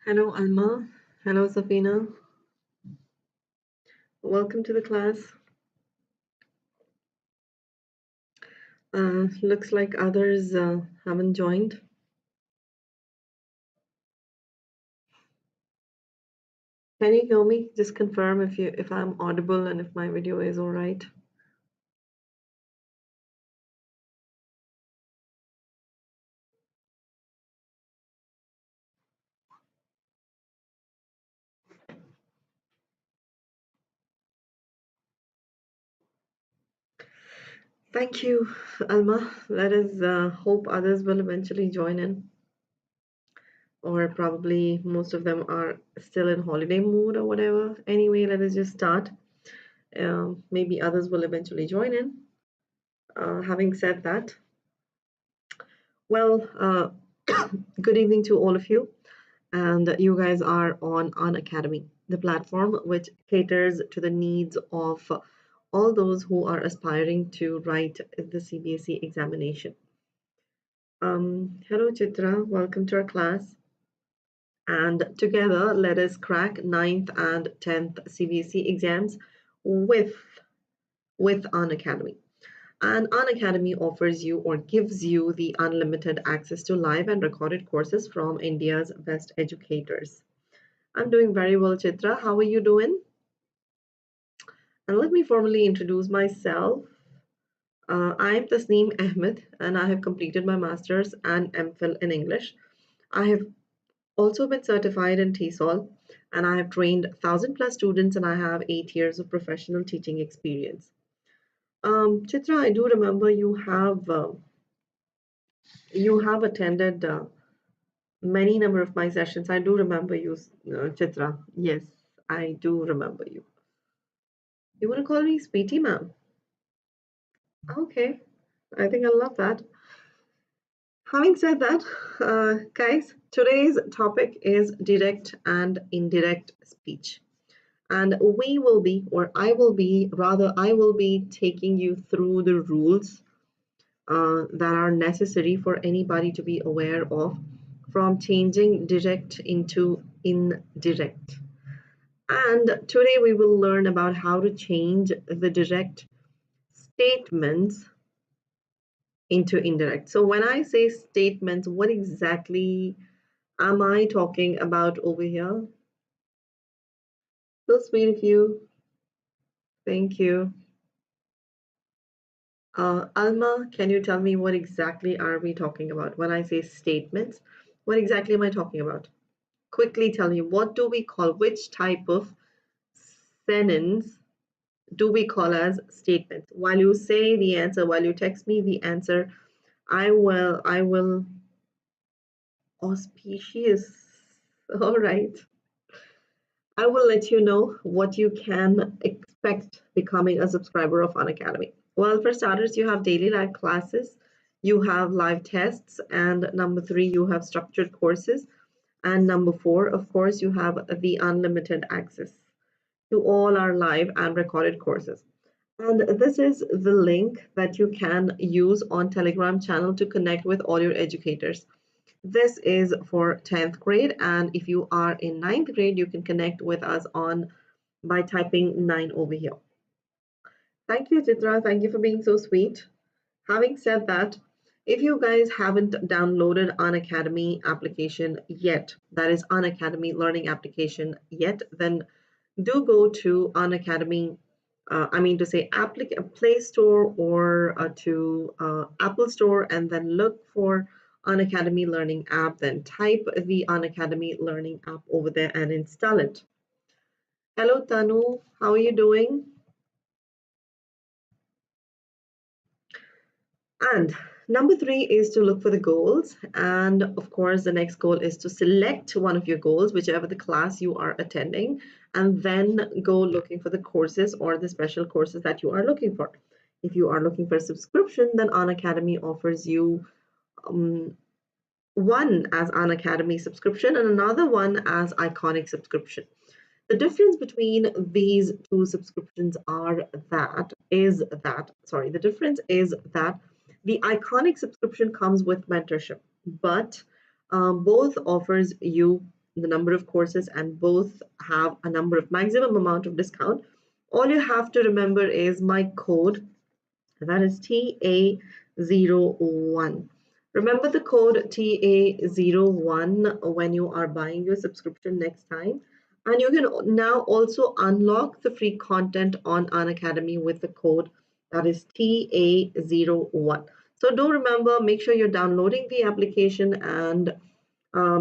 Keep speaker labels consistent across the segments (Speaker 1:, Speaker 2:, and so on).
Speaker 1: Hello, Alma. Hello, Safina. Welcome to the class. Looks like others haven't joined. Can you hear me? Just confirm if I'm audible and if my video is all right. Thank you, Alma. Let us hope others will eventually join in, or probably most of them are still in holiday mood or whatever. Anyway, let us just start. Maybe others will eventually join in. Having said that, well, good evening to all of you. And you guys are on Unacademy, the platform which caters to the needs of all those who are aspiring to write the CBSE examination. Hello, Chitra. Welcome to our class. And together, let us crack 9th and 10th CBSE exams with Unacademy. And Unacademy offers you or gives you the unlimited access to live and recorded courses from India's best educators. I'm doing very well, Chitra. How are you doing? And let me formally introduce myself. I'm Tasneem Ahmed, and I have completed my master's and MPhil in English. I have also been certified in TESOL, and I have trained 1,000+ students, and I have 8 years of professional teaching experience. Chitra, I do remember you have attended many number of my sessions. I do remember you, Chitra. Yes, I do remember you. You want to call me Sweetie, ma'am? Okay, I think I love that. Having said that, guys, today's topic is direct and indirect speech. And we will be, or I will be, rather, I will be taking you through the rules that are necessary for anybody to be aware of from changing direct into indirect. And today we will learn about how to change the direct statements into indirect. So when I say statements, what exactly am I talking about over here? So sweet of you. Thank you. Alma, can you tell me what exactly are we talking about? When I say statements, what exactly am I talking about? Quickly tell me, what do we call, which type of sentence do we call as statements? While you say the answer, while you text me the answer, I will auspicious. All right. I will let you know what you can expect becoming a subscriber of Unacademy. Well, for starters, you have daily live classes, you have live tests, and number 3, you have structured courses. And number 4, of course, you have the unlimited access to all our live and recorded courses. And this is the link that you can use on Telegram channel to connect with all your educators. This is for 10th grade, and if you are in 9th grade, you can connect with us on by typing 9 over here. Thank you, Chitra. Thank you for being so sweet. Having said that, if you guys haven't downloaded Unacademy application yet, that is Unacademy learning application yet, then do go to Unacademy. I mean to say Play Store or to Apple Store, and then look for Unacademy Learning app, then type the Unacademy Learning app over there and install it. Hello, Tanu. How are you doing? And number 3 is to look for the goals. And of course, the next goal is to select one of your goals, whichever the class you are attending, and then go looking for the courses or the special courses that you are looking for. If you are looking for a subscription, then Unacademy offers you one as Unacademy subscription and another one as Iconic subscription. The difference between these two subscriptions the difference is that the Iconic subscription comes with mentorship, but both offers you the number of courses, and both have a number of maximum amount of discount, all you have to remember is my code, that is TA01. Remember the code TA01 when you are buying your subscription next time. And you can now also unlock the free content on Unacademy with the code that is TA01. So do remember, make sure you're downloading the application and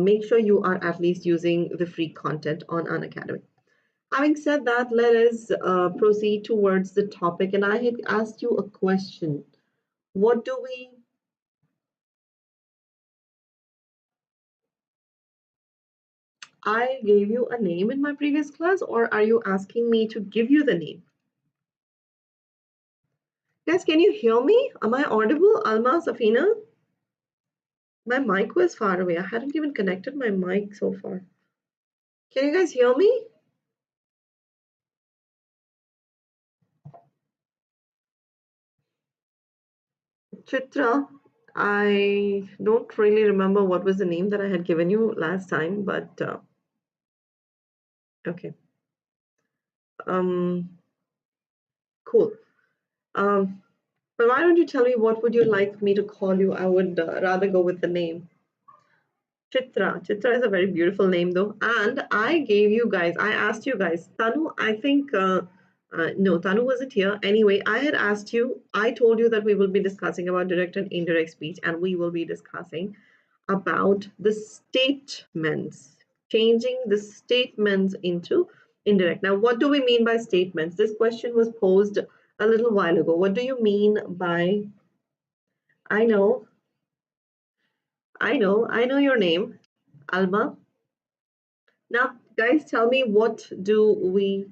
Speaker 1: make sure you are at least using the free content on Unacademy. Having said that, let us proceed towards the topic. And I had asked you a question. What do we... I gave you a name in my previous class, or are you asking me to give you the name? Guys, can you hear me? Am I audible? Alma, Safina? My mic was far away. I hadn't even connected my mic so far. Can you guys hear me? Chitra, I don't really remember what was the name that I had given you last time, but okay. Cool. But why don't you tell me what would you like me to call you? I would rather go with the name. Chitra. Chitra is a very beautiful name though. And I gave you guys, I asked you guys, Tanu, I think, no, Tanu wasn't here. Anyway, I had asked you, I told you that we will be discussing about direct and indirect speech, and we will be discussing about the statements, changing the statements into indirect. Now, what do we mean by statements? This question was posed a little while ago. What do you mean by, I know your name, Alma. Now, guys, tell me, what do we,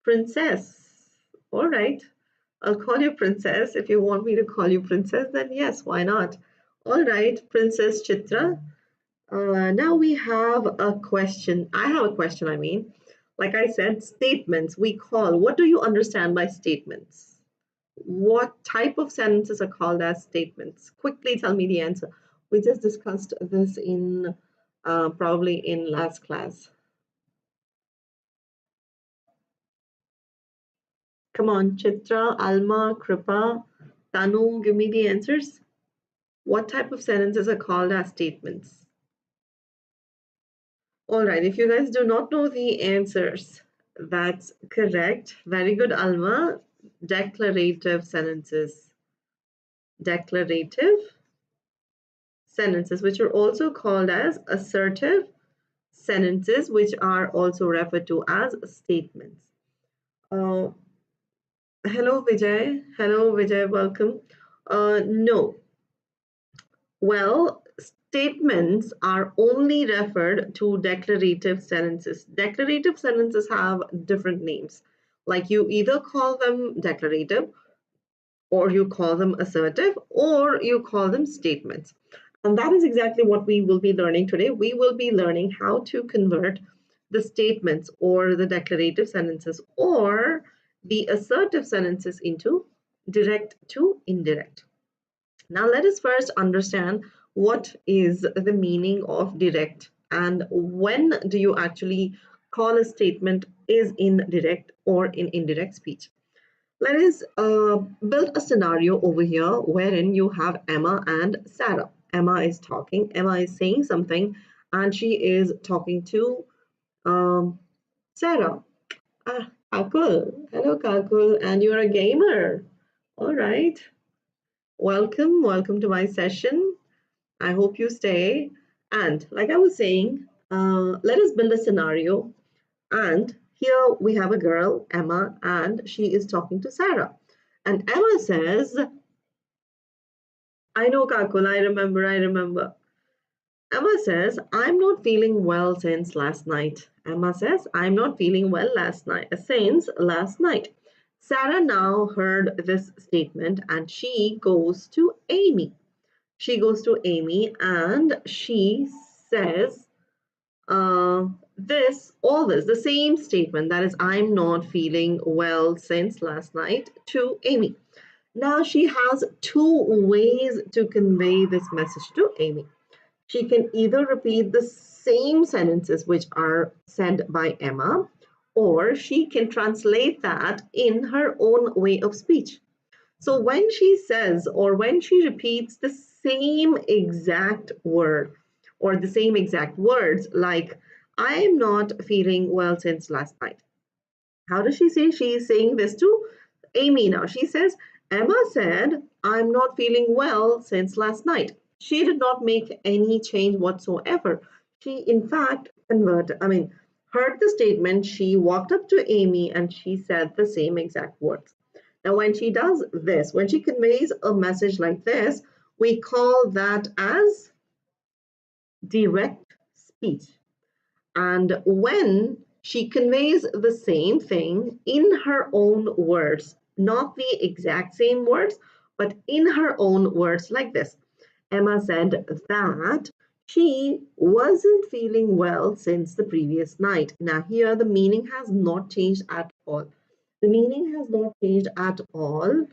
Speaker 1: Princess? All right, I'll call you Princess. If you want me to call you Princess, then yes, why not? All right, Princess Chitra. Now we have a question. I have a question, I mean. Like I said, statements we call. What do you understand by statements? What type of sentences are called as statements? Quickly tell me the answer. We just discussed this in probably in last class. Come on, Chitra, Alma, Kripa, Tanu, give me the answers. What type of sentences are called as statements? All right, if you guys do not know the answers, that's correct. Very good, Alma. Declarative sentences. Declarative sentences, which are also called as assertive sentences, which are also referred to as statements. Hello, Vijay. Hello, Vijay. Welcome. No. Well, statements are only referred to declarative sentences. Declarative sentences have different names. Like you either call them declarative, or you call them assertive, or you call them statements. And that is exactly what we will be learning today. We will be learning how to convert the statements or the declarative sentences or the assertive sentences into direct to indirect. Now, let us first understand what is the meaning of direct and when do you actually call a statement is in direct or in indirect speech. Let us build a scenario over here wherein you have Emma and Sarah. Emma is talking, Emma is saying something, and she is talking to Sarah. Kakul. Hello, Kakul, and you're a gamer. All right. Welcome to my session. I hope you stay. And like I was saying, let us build a scenario. And here we have a girl, Emma, and she is talking to Sarah. And Emma says, I know, Kakul, I remember. Emma says, I'm not feeling well since last night. Emma says, I'm not feeling well since last night. Sarah now heard this statement and she goes to Amy. She goes to Amy and she says the same statement, that is, I'm not feeling well since last night, to Amy. Now she has two ways to convey this message to Amy. She can either repeat the same sentences which are said by Emma, or she can translate that in her own way of speech. So when she says or when she repeats the same exact word or the same exact words, like, I am not feeling well since last night. How does she say? She is saying this to Amy now. She says, Emma said, I'm not feeling well since last night. She did not make any change whatsoever. She, in fact, heard the statement. She walked up to Amy and she said the same exact words. Now, when she does this, when she conveys a message like this, we call that as direct speech. And when she conveys the same thing in her own words, not the exact same words, but in her own words, like this. Emma said that she wasn't feeling well since the previous night. Now, here the meaning has not changed at all. The meaning has not changed at all,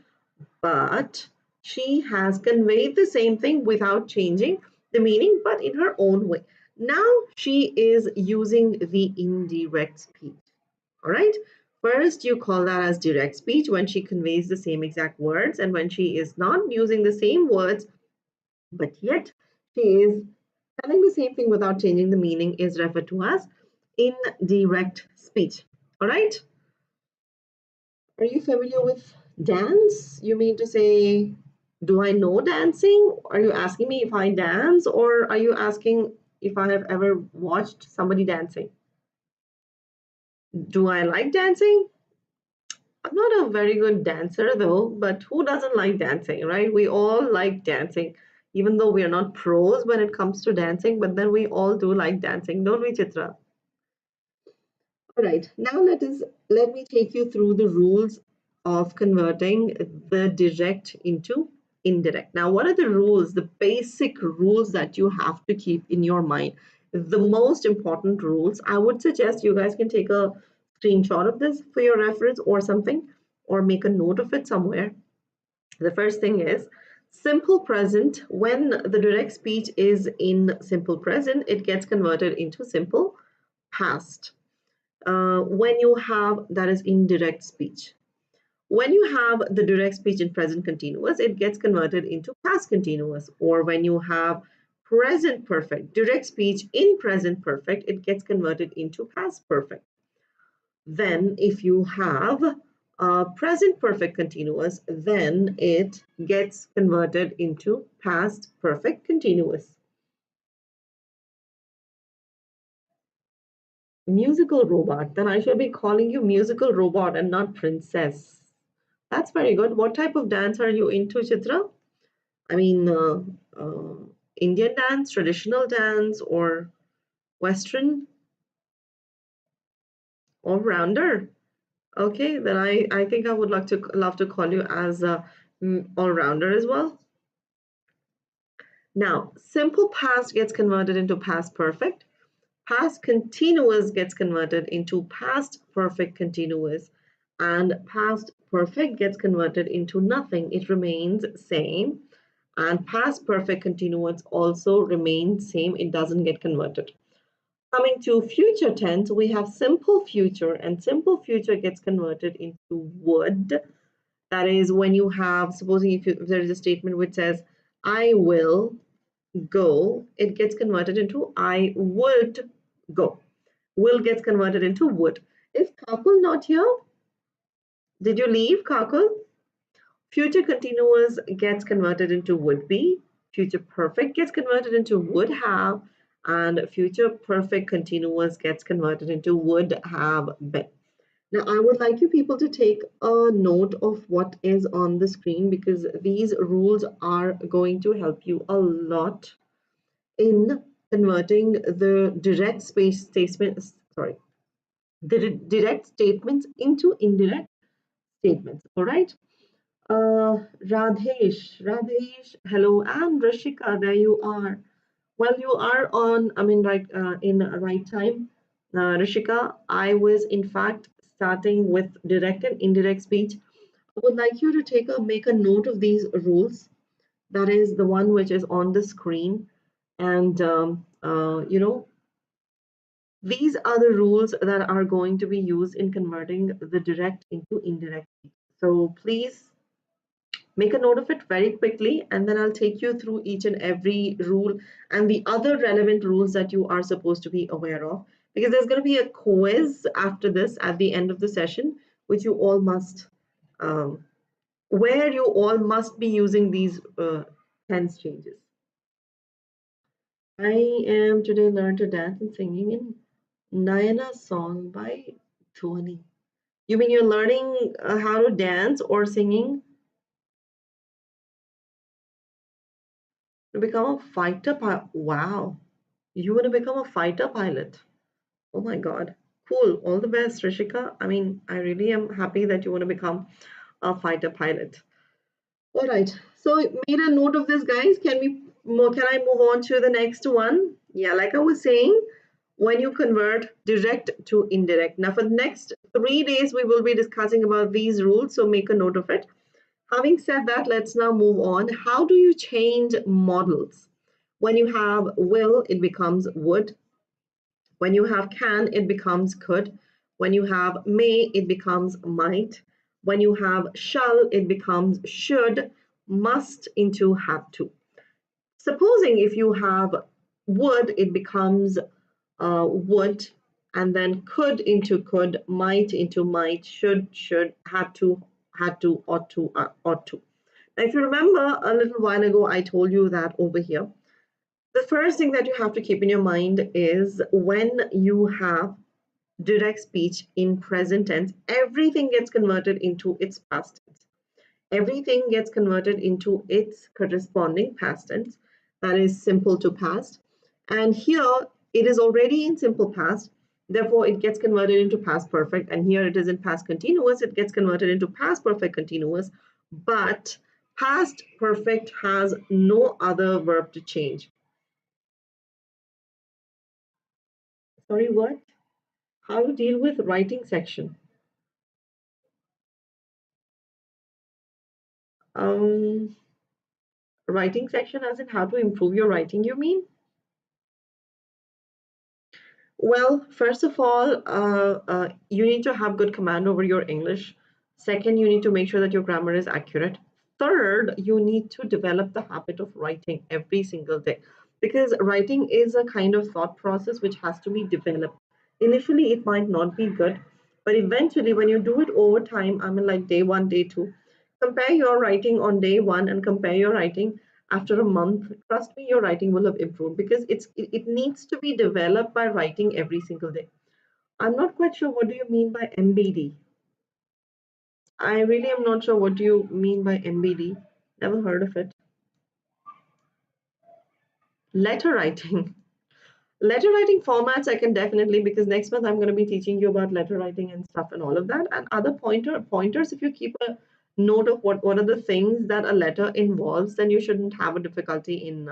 Speaker 1: but she has conveyed the same thing without changing the meaning, but in her own way. Now she is using the indirect speech. All right. First, you call that as direct speech when she conveys the same exact words, and when she is not using the same words, but yet she is telling the same thing without changing the meaning, is referred to as indirect speech. All right. Are you familiar with dance? You mean to say, do I know dancing? Are you asking me if I dance, or are you asking if I have ever watched somebody dancing? Do I like dancing? I'm not a very good dancer though, but who doesn't like dancing, right? We all like dancing, even though we are not pros when it comes to dancing, but then we all do like dancing, don't we, Chitra? All right, now let me take you through the rules of converting the direct into indirect. Now, what are the rules, the basic rules that you have to keep in your mind? The most important rules. I would suggest you guys can take a screenshot of this for your reference or something, or make a note of it somewhere. The first thing is simple present. When the direct speech is in simple present, it gets converted into simple past. When you have, that is indirect speech. When you have the direct speech in present continuous, it gets converted into past continuous. Or when you have present perfect, direct speech in present perfect, it gets converted into past perfect. Then if you have present perfect continuous, then it gets converted into past perfect continuous. Musical robot, then I should be calling you musical robot and not princess. That's very good. What type of dance are you into, Chitra? I mean, Indian dance, traditional dance, or Western? All-rounder. Okay, then I think I would love to call you as a all-rounder as well. Now, simple past gets converted into past perfect. Past continuous gets converted into past perfect continuous, and past perfect gets converted into nothing. It remains same, and past perfect continuous also remains same. It doesn't get converted. Coming to future tense, we have simple future, and simple future gets converted into would. That is when you have, supposing if there is a statement which says, I will go, it gets converted into I would go. Will gets converted into would. Is Kakul not here? Did you leave, Kakul? Future continuous gets converted into would be. Future perfect gets converted into would have. And future perfect continuous gets converted into would have been. Now, I would like you people to take a note of what is on the screen, because these rules are going to help you a lot in converting the direct statements into indirect statements. All right. Radhesh, hello, and Rishika, there you are. Well, you are on, in right time. Rishika, I was in fact starting with direct and indirect speech. I would like you to make a note of these rules. That is the one which is on the screen, and These are the rules that are going to be used in converting the direct into indirect. So please make a note of it very quickly, and then I'll take you through each and every rule and the other relevant rules that you are supposed to be aware of, because there's going to be a quiz after this at the end of the session, which you all must, where you all must be using these tense changes. I am today learned to dance and singing in Nayana's song by Dhwani. You mean you're learning how to dance or singing to become a fighter pilot? Wow, you want to become a fighter pilot? Oh my God, cool. All the best, Rishika. I mean, I really am happy that you want to become a fighter pilot. All right. So made a note of this, guys. Can I move on to the next one? Yeah, like I was saying, when you convert direct to indirect. Now, for the next 3 days, we will be discussing about these rules. So make a note of it. Having said that, let's now move on. How do you change models? When you have will, it becomes would. When you have can, it becomes could. When you have may, it becomes might. When you have shall, it becomes should, must into have to. Supposing if you have would, it becomes would, and then could into could, might into might, should, had to, ought to. Now, if you remember a little while ago, I told you that over here, the first thing that you have to keep in your mind is when you have direct speech in present tense, everything gets converted into its past tense. Everything gets converted into its corresponding past tense, that is simple to past. And here it is already in simple past, therefore it gets converted into past perfect. And here it is in past continuous, it gets converted into past perfect continuous. But past perfect has no other verb to change. Sorry, what? How to deal with writing section? Um, Writing section as in how to improve your writing, you mean? Well, first of all, you need to have good command over your English. Second, you need to make sure that your grammar is accurate. Third, you need to develop the habit of writing every single day, because writing is a kind of thought process which has to be developed. Initially, it might not be good, but eventually, when you do it over time, I mean, like day one, day two, compare your writing on day one and compare your writing after a month. Trust me, your writing will have improved, because it needs to be developed by writing every single day. I'm not quite sure, what do you mean by MBD? I really am not sure what do you mean by MBD. Never heard of it. Letter writing. Letter writing formats I can definitely, because next month I'm going to be teaching you about letter writing and stuff and all of that, and other pointers. If you keep a note of what are the things that a letter involves, then you shouldn't have a difficulty in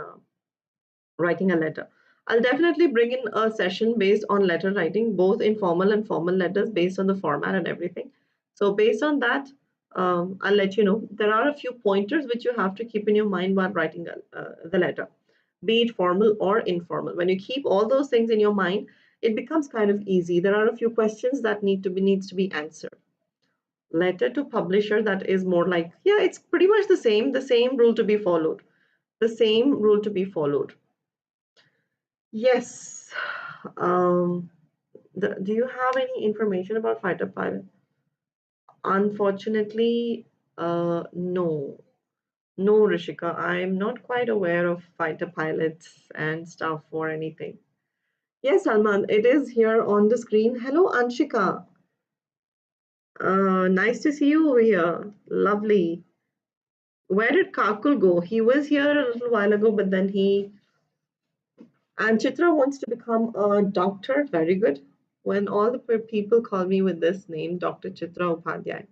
Speaker 1: writing a letter. I'll definitely bring in a session based on letter writing, both informal and formal letters, based on the format and everything. So based on that, I'll let you know. There are a few pointers which you have to keep in your mind while writing the letter, be it formal or informal. When you keep all those things in your mind, it becomes kind of easy. There are a few questions that needs to be answered. Letter to publisher, that is more like, yeah, it's pretty much the same rule to be followed. The same rule to be followed. Yes. Um, do you have any information about fighter pilot? Unfortunately, no. No, Rishika. I'm not quite aware of fighter pilots and stuff or anything. Yes, Salman, it is here on the screen. Hello, Anshika. Nice to see you over here. Lovely. Where did Kakul go? He was here a little while ago, but then he And Chitra wants to become a doctor. Very good. When all the people call me with this name, Dr. Chitra Upadhyay.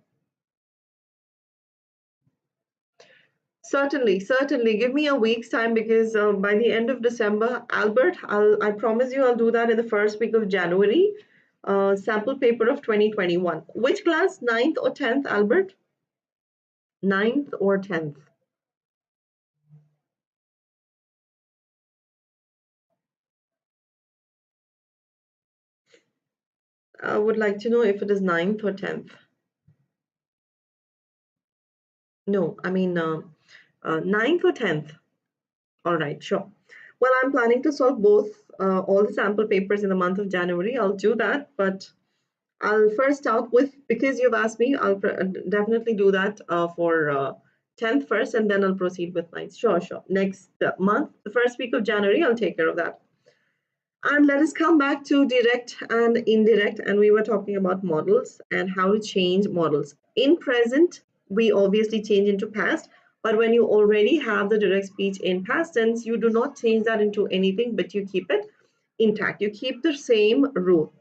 Speaker 1: Certainly, certainly. Give me a week's time, because by the end of December, Albert, I promise you I'll do that in the first week of January. Sample paper of 2021. Which class? 9th or 10th, Albert? 9th or 10th? I would like to know if it is 9th or 10th. No, I mean 9th or 10th. All right, sure. Well, I'm planning to solve both all the sample papers in the month of January. I'll do that, but I'll first start with, because you've asked me, I'll definitely do that for 10th first, and then I'll proceed with 9th. Sure, sure. Next month, the first week of January, I'll take care of that. And let us come back to direct and indirect. And we were talking about models and how to change models. In present, we obviously change into past. But when you already have the direct speech in past tense, you do not change that into anything, but you keep it intact. You keep the same rule.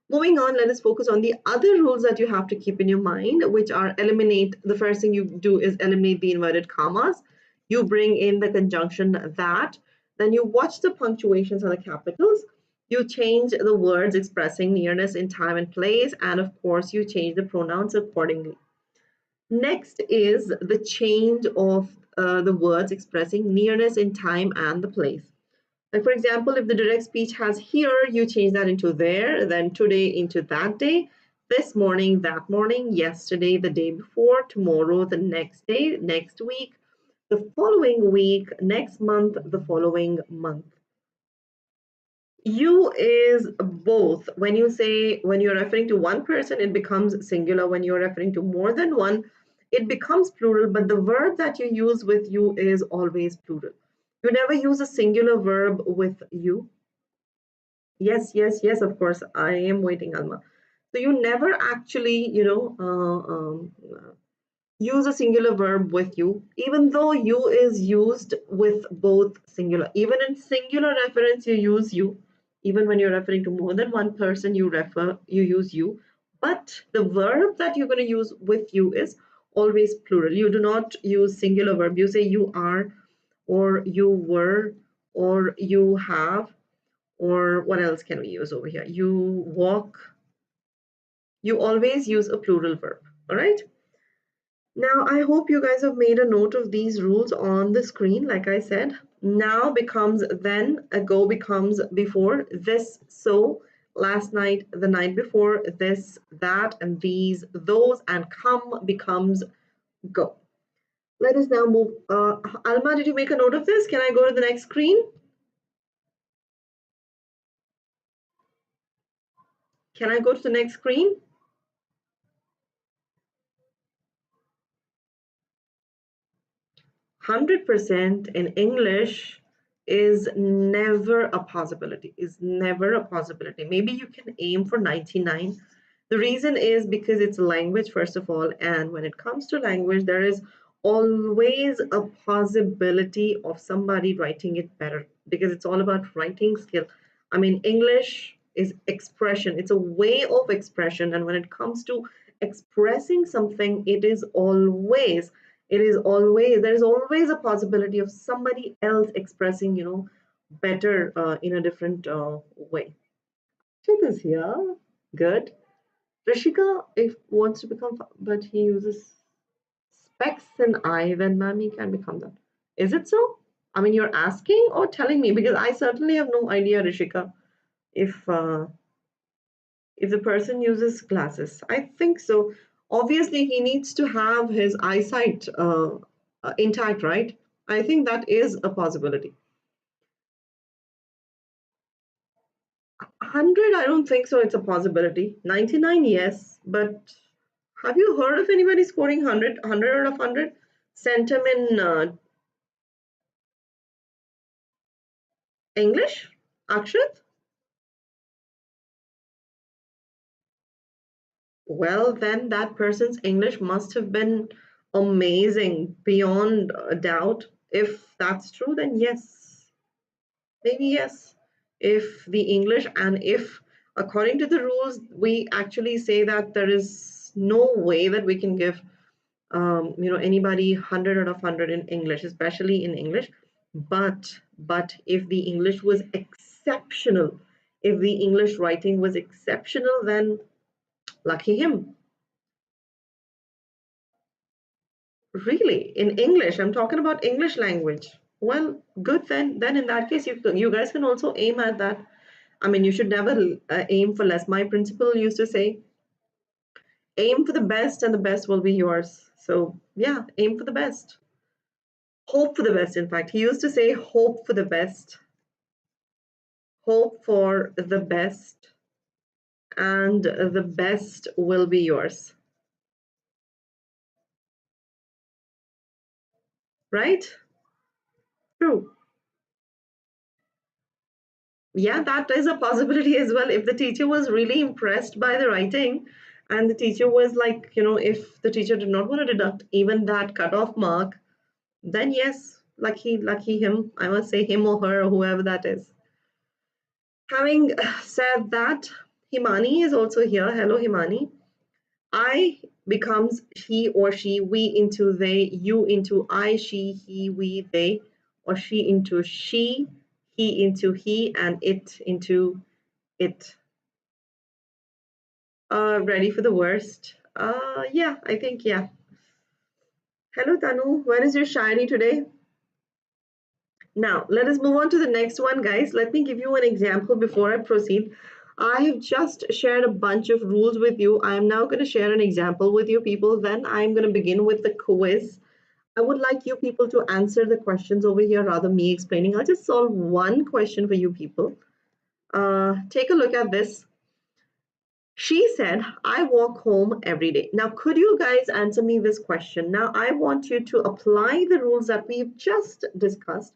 Speaker 1: Moving on, let us focus on the other rules that you have to keep in your mind, which are eliminate. The first thing you do is eliminate the inverted commas. You bring in the conjunction that. Then you watch the punctuations and the capitals. You change the words expressing nearness in time and place. And of course, you change the pronouns accordingly. Next is the change of the words expressing nearness in time and the place. Like, for example, if the direct speech has here, you change that into there, then today into that day, this morning, that morning, yesterday, the day before, tomorrow, the next day, next week, the following week, next month, the following month. You is both. When you say, when you're referring to one person, it becomes singular. When you're referring to more than one, it becomes plural, but the verb that you use with you is always plural. You never use a singular verb with you. Yes, yes, yes, of course. I am waiting, Alma. So you never actually, use a singular verb with you, even though you is used with both singular. Even in singular reference, you use you. Even when you're referring to more than one person, you use you. But the verb that you're going to use with you is always plural. You do not use singular verb. You say you are, or you were, or you have, or what else can we use over here? You walk. You always use a plural verb. All right. Now, I hope you guys have made a note of these rules on the screen. Like I said, now becomes then, ago becomes before, this, so, last night, the night before, this, that, and these, those, and come becomes go. Let us now move. Alma, did you make a note of this? Can I go to the next screen? Can I go to the next screen? 100% in English is never a possibility, is never a possibility. Maybe you can aim for 99. The reason is because it's a language, first of all, and when it comes to language, there is always a possibility of somebody writing it better because it's all about writing skill. I mean, English is expression, it's a way of expression, and when it comes to expressing something, there's always a possibility of somebody else expressing, better in a different way. Check this here. Good. Rishika, if wants to become, but he uses specs and I, then Mammy can become that. Is it so? I mean, you're asking or telling me, because I certainly have no idea, Rishika, if the person uses glasses. I think so. Obviously, he needs to have his eyesight intact, right? I think that is a possibility. 100, I don't think so. It's a possibility. 99, yes. But have you heard of anybody scoring 100, 100 out of 100? Sent him in English? Akshat? Well, then that person's English must have been amazing beyond a doubt. If that's true, then yes. Maybe yes. If the English, and if according to the rules, we actually say that there is no way that we can give anybody 100 out of 100 in English, especially in English. But if the English was exceptional, if the English writing was exceptional, then lucky him. Really, in English, I'm talking about English language. Well, good then. Then in that case, you guys can also aim at that. I mean, you should never aim for less. My principal used to say, aim for the best and the best will be yours. So yeah, aim for the best. Hope for the best, in fact. He used to say, hope for the best. Hope for the best, and the best will be yours. Right? True. Yeah, that is a possibility as well. If the teacher was really impressed by the writing, and the teacher was like, if the teacher did not want to deduct even that cutoff mark, then yes, lucky him. I must say him or her or whoever that is. Having said that, Himani is also here. Hello, Himani. I becomes he or she, we into they, you into I, she, he, we, they, or she into she, he into he, and it into it. Ready for the worst? Yeah, I think, yeah. Hello, Tanu. Where is your shayari today? Now, let us move on to the next one, guys. Let me give you an example before I proceed. I have just shared a bunch of rules with you. I am now going to share an example with you people. Then I'm going to begin with the quiz. I would like you people to answer the questions over here rather than me explaining. I'll just solve one question for you people. Take a look at this. She said, I walk home every day. Now, could you guys answer me this question? Now, I want you to apply the rules that we've just discussed.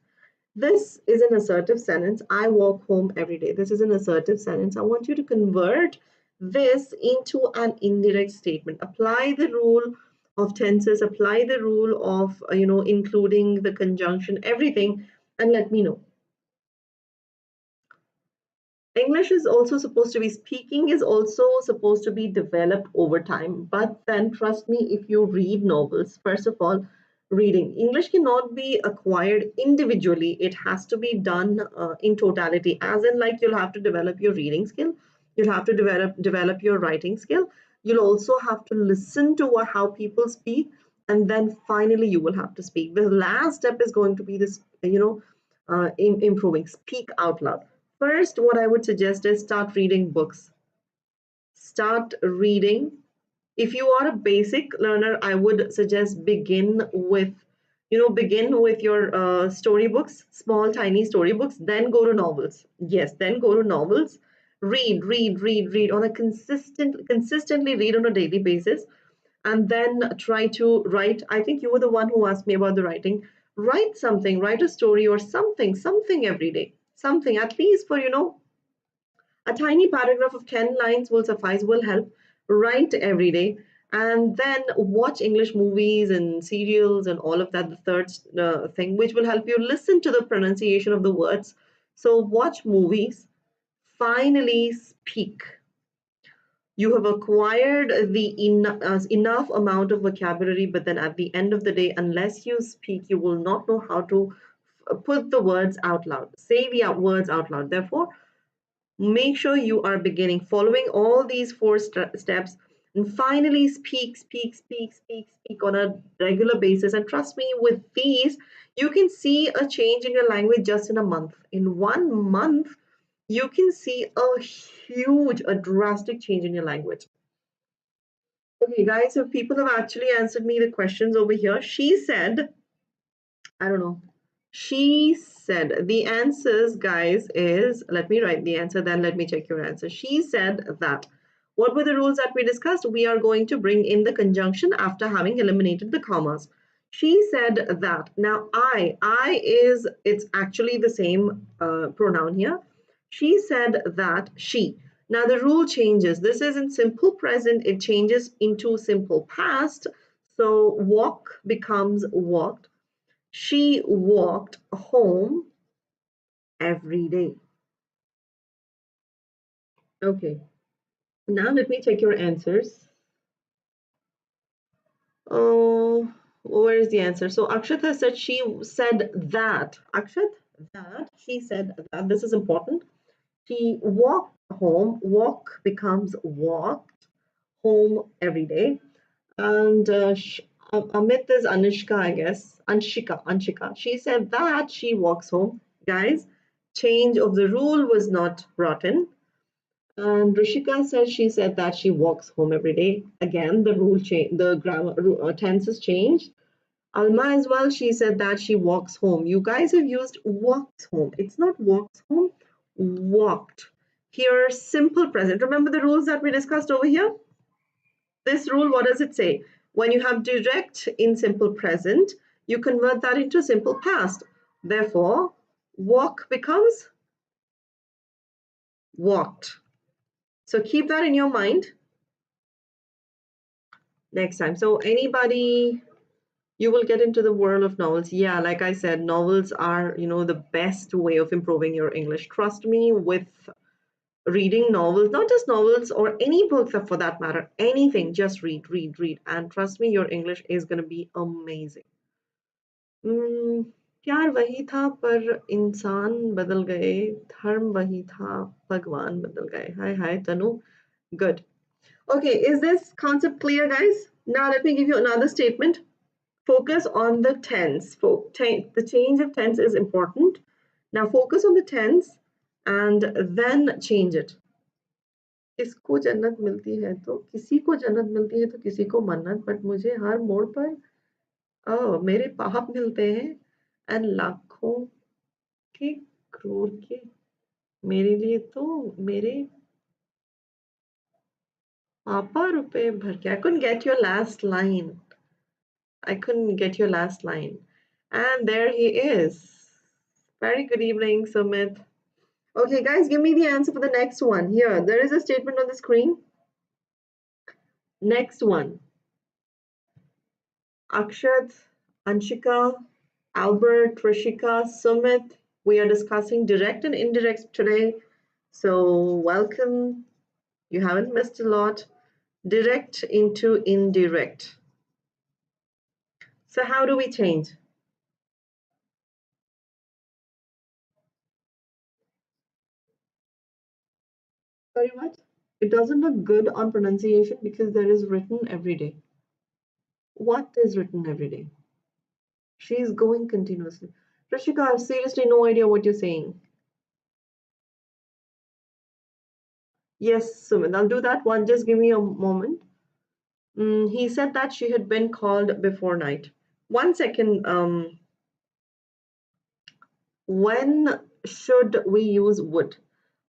Speaker 1: This is an assertive sentence. I walk home every day. This is an assertive sentence. I want you to convert this into an indirect statement. Apply the rule of tenses, apply the rule of, including the conjunction, everything, and let me know. English is also supposed to be, speaking is also supposed to be developed over time. But then trust me, if you read novels, first of all, reading. English cannot be acquired individually. It has to be done in totality, as in like you'll have to develop your reading skill. You'll have to develop your writing skill. You'll also have to listen to how people speak. And then finally, you will have to speak. The last step is going to be this, improving, speak out loud. First, what I would suggest is start reading books. Start reading. If you are a basic learner, I would suggest begin with your storybooks, small, tiny storybooks, then go to novels. Yes, then go to novels. Read on a consistently read on a daily basis, and then try to write. I think you were the one who asked me about the writing. Write something, write a story or something every day. Something, at least for, a tiny paragraph of 10 lines will suffice, will help. Write every day. And then watch English movies and serials and all of that, the third thing, which will help you listen to the pronunciation of the words. So watch movies. Finally, speak. You have acquired the enough amount of vocabulary, but then at the end of the day, unless you speak, you will not know how to put the words out loud, say the words out loud. Therefore, make sure you are beginning, following all these four steps, and finally speak on a regular basis. And trust me, with these, you can see a change in your language just in a month. In 1 month, you can see a drastic change in your language. Okay, guys, so people have actually answered me the questions over here. She said, I don't know. She said the answers, guys, is, let me write the answer, then let me check your answer. She said that, what were the rules that we discussed? We are going to bring in the conjunction after having eliminated the commas. She said that. Now, it's actually the same pronoun here. She said that she. Now, the rule changes. This is in simple present. It changes into simple past. So, walk becomes walked. She walked home every day. Okay. Now let me check your answers. Oh, where is the answer? So Akshat has said she said that. Akshat, that. She said that. This is important. She walked home. Walk becomes walked home every day. And Amit is Anushka, I guess. Anshika. She said that she walks home. Guys, change of the rule was not brought in. And Rishika said she said that she walks home every day. Again, the rule change, the grammar tense is changed. Alma as well, she said that she walks home. You guys have used walks home. It's not walks home, walked. Here, simple present. Remember the rules that we discussed over here? This rule, what does it say? When you have direct in simple present, you convert that into simple past. Therefore, walk becomes walked. So keep that in your mind next time. So anybody, you will get into the world of novels. Yeah, like I said, novels are, the best way of improving your English. Trust me, with reading novels, not just novels or any books for that matter, anything, just read. And trust me, your English is going to be amazing. प्यार वही था पर इंसान बदल गए, धर्म वही था भगवान बदल गए. Hi Tanu. Good. Okay, is this concept clear, guys? Now let me give you another statement. Focus on the tense. The change of tense is important. Now focus on the tense and then change it. किसको जन्नत मिलती है तो किसी को जन्नत मिलती है तो किसी को मन्नत, बट मुझे हर मोड़ पर मेरे पाप मिलते हैं एंड लाखों के करोड़ के मेरे लिए तो मेरे पापा रुपए भर के. I couldn't get your last line. And there he is. Very good evening, Sumit. Okay, guys, give me the answer for the next one. Here, there is a statement on the screen. Next one. Akshat, Anshika, Albert, Rishika, Sumit. We are discussing direct and indirect today. So welcome. You haven't missed a lot. Direct into indirect. So how do we change? Sorry, what? It doesn't look good on pronunciation because there is written every day. What is written every day? She is going continuously. Rishika, I have seriously no idea what you're saying. Yes, Sumit, I'll do that one. Just give me a moment. He said that she had been called before night. 1 second. When should we use would?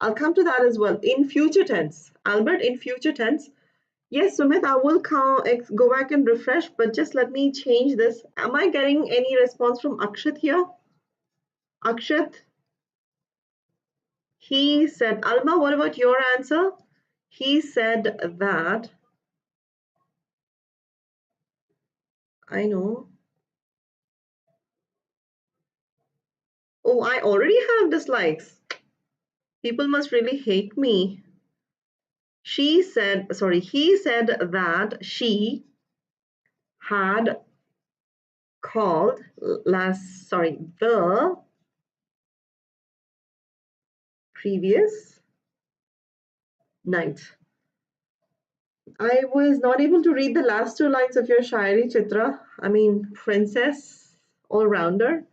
Speaker 1: I'll come to that as well. In future tense. Albert, in future tense. Yes, Sumit, I will go back and refresh, but just let me change this. Am I getting any response from Akshat here? Akshat? He said, Alma, what about your answer? He said that, I know. Oh, I already have dislikes. People must really hate me. He said that she had called the previous night. I was not able to read the last 2 lines of your Shairi, Chitra. I mean, princess, all-rounder.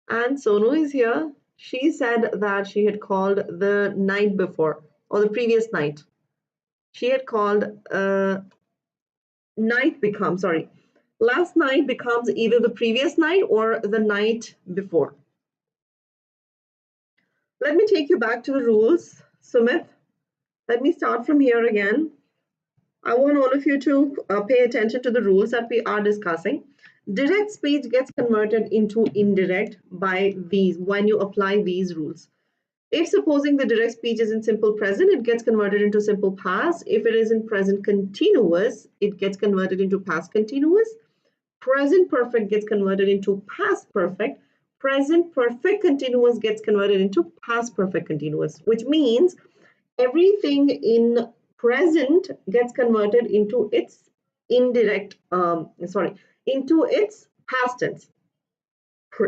Speaker 1: And Sonu is here. She said that she had called the night before, or the previous night. She had called last night becomes either the previous night or the night before. Let me take you back to the rules, Sumit. Let me start from here again. I want all of you to pay attention to the rules that we are discussing. Direct speech gets converted into indirect by these when you apply these rules. If supposing the direct speech is in simple present, it gets converted into simple past. If it is in present continuous, it gets converted into past continuous. Present perfect gets converted into past perfect. Present perfect continuous gets converted into past perfect continuous, which means everything in present gets converted into its into its past tense.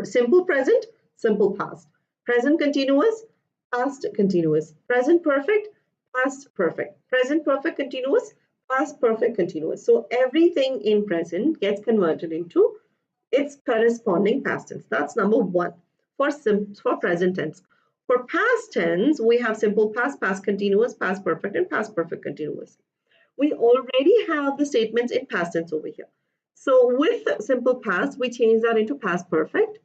Speaker 1: Simple present, simple past. Present continuous, past continuous. Present perfect, past perfect. Present perfect continuous, past perfect continuous. So everything in present gets converted into its corresponding past tense. That's number 1 for present tense. For past tense, we have simple past, past continuous, past perfect, and past perfect continuous. We already have the statements in past tense over here. So with simple past, we change that into past perfect.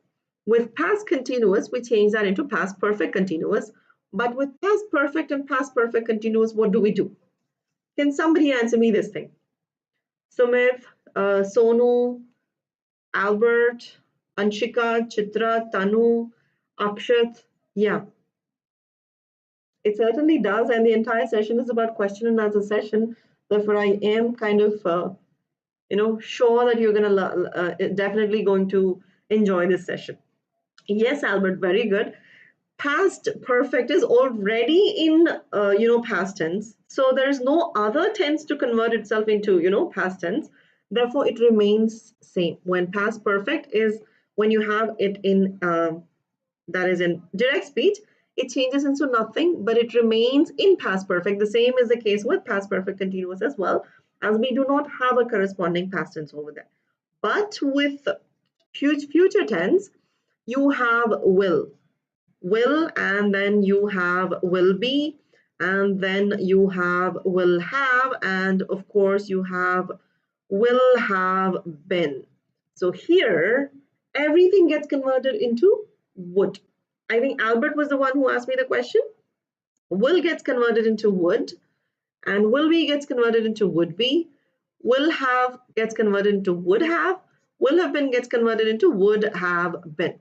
Speaker 1: With past continuous, we change that into past perfect continuous. But with past perfect and past perfect continuous, what do we do? Can somebody answer me this thing? Sumit, Sonu, Albert, Anshika, Chitra, Tanu, Akshat. Yeah, it certainly does. And the entire session is about question and answer session. Therefore, I am kind of sure that you're going to definitely going to enjoy this session. Yes, Albert, very good. Past perfect is already in past tense, so there is no other tense to convert itself into past tense. Therefore, it remains same. When past perfect is when you have it in that is in direct speech, it changes into nothing, but it remains in past perfect. The same is the case with past perfect continuous as well, as we do not have a corresponding past tense over there. But with future tense, you have will, and then you have will be, and then you have will have, and of course you have will have been. So here everything gets converted into would. I think Albert was the one who asked me the question. Will gets converted into would, and will be gets converted into would be. Will have gets converted into would have. Will have been gets converted into would have been.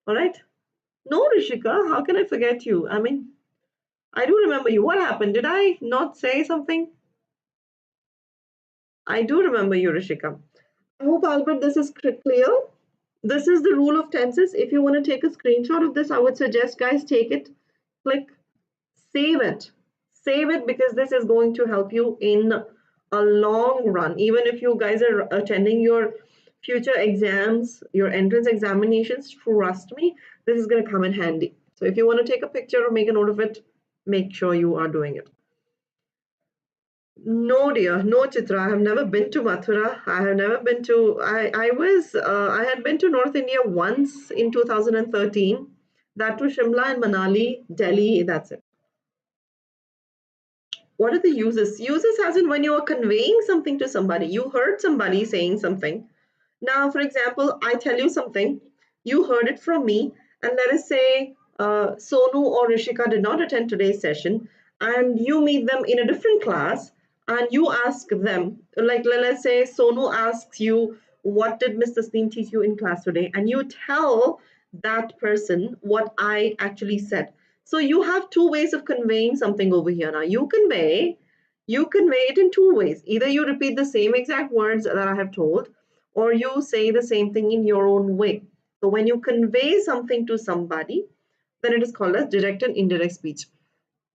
Speaker 1: All right. No, Rishika, how can I forget you? I mean, I do remember you. What happened? Did I not say something? I do remember you, Rishika. I hope, Albert, this is clear. This is the rule of tenses. If you want to take a screenshot of this, I would suggest, guys, take it, click, save it. Save it, because this is going to help you in a long run. Even if you guys are attending your future exams, your entrance examinations, trust me, this is going to come in handy. So if you want to take a picture or make a note of it, make sure you are doing it. No, dear, no, Chitra. I have never been to Mathura. I have never been to. I had been to North India once in 2013. That to Shimla and Manali, Delhi. That's it. What are the uses? Uses as in when you are conveying something to somebody. You heard somebody saying something. Now, for example, I tell you something. You heard it from me, and let us say Sonu or Rishika did not attend today's session, and you meet them in a different class, and you ask them, like let's say Sonu asks you, what did Mr. Tasneem teach you in class today? And you tell that person what I actually said. So you have two ways of conveying something over here. Now you convey it in two ways. Either you repeat the same exact words that I have told, or you say the same thing in your own way. So when you convey something to somebody, then it is called as direct and indirect speech.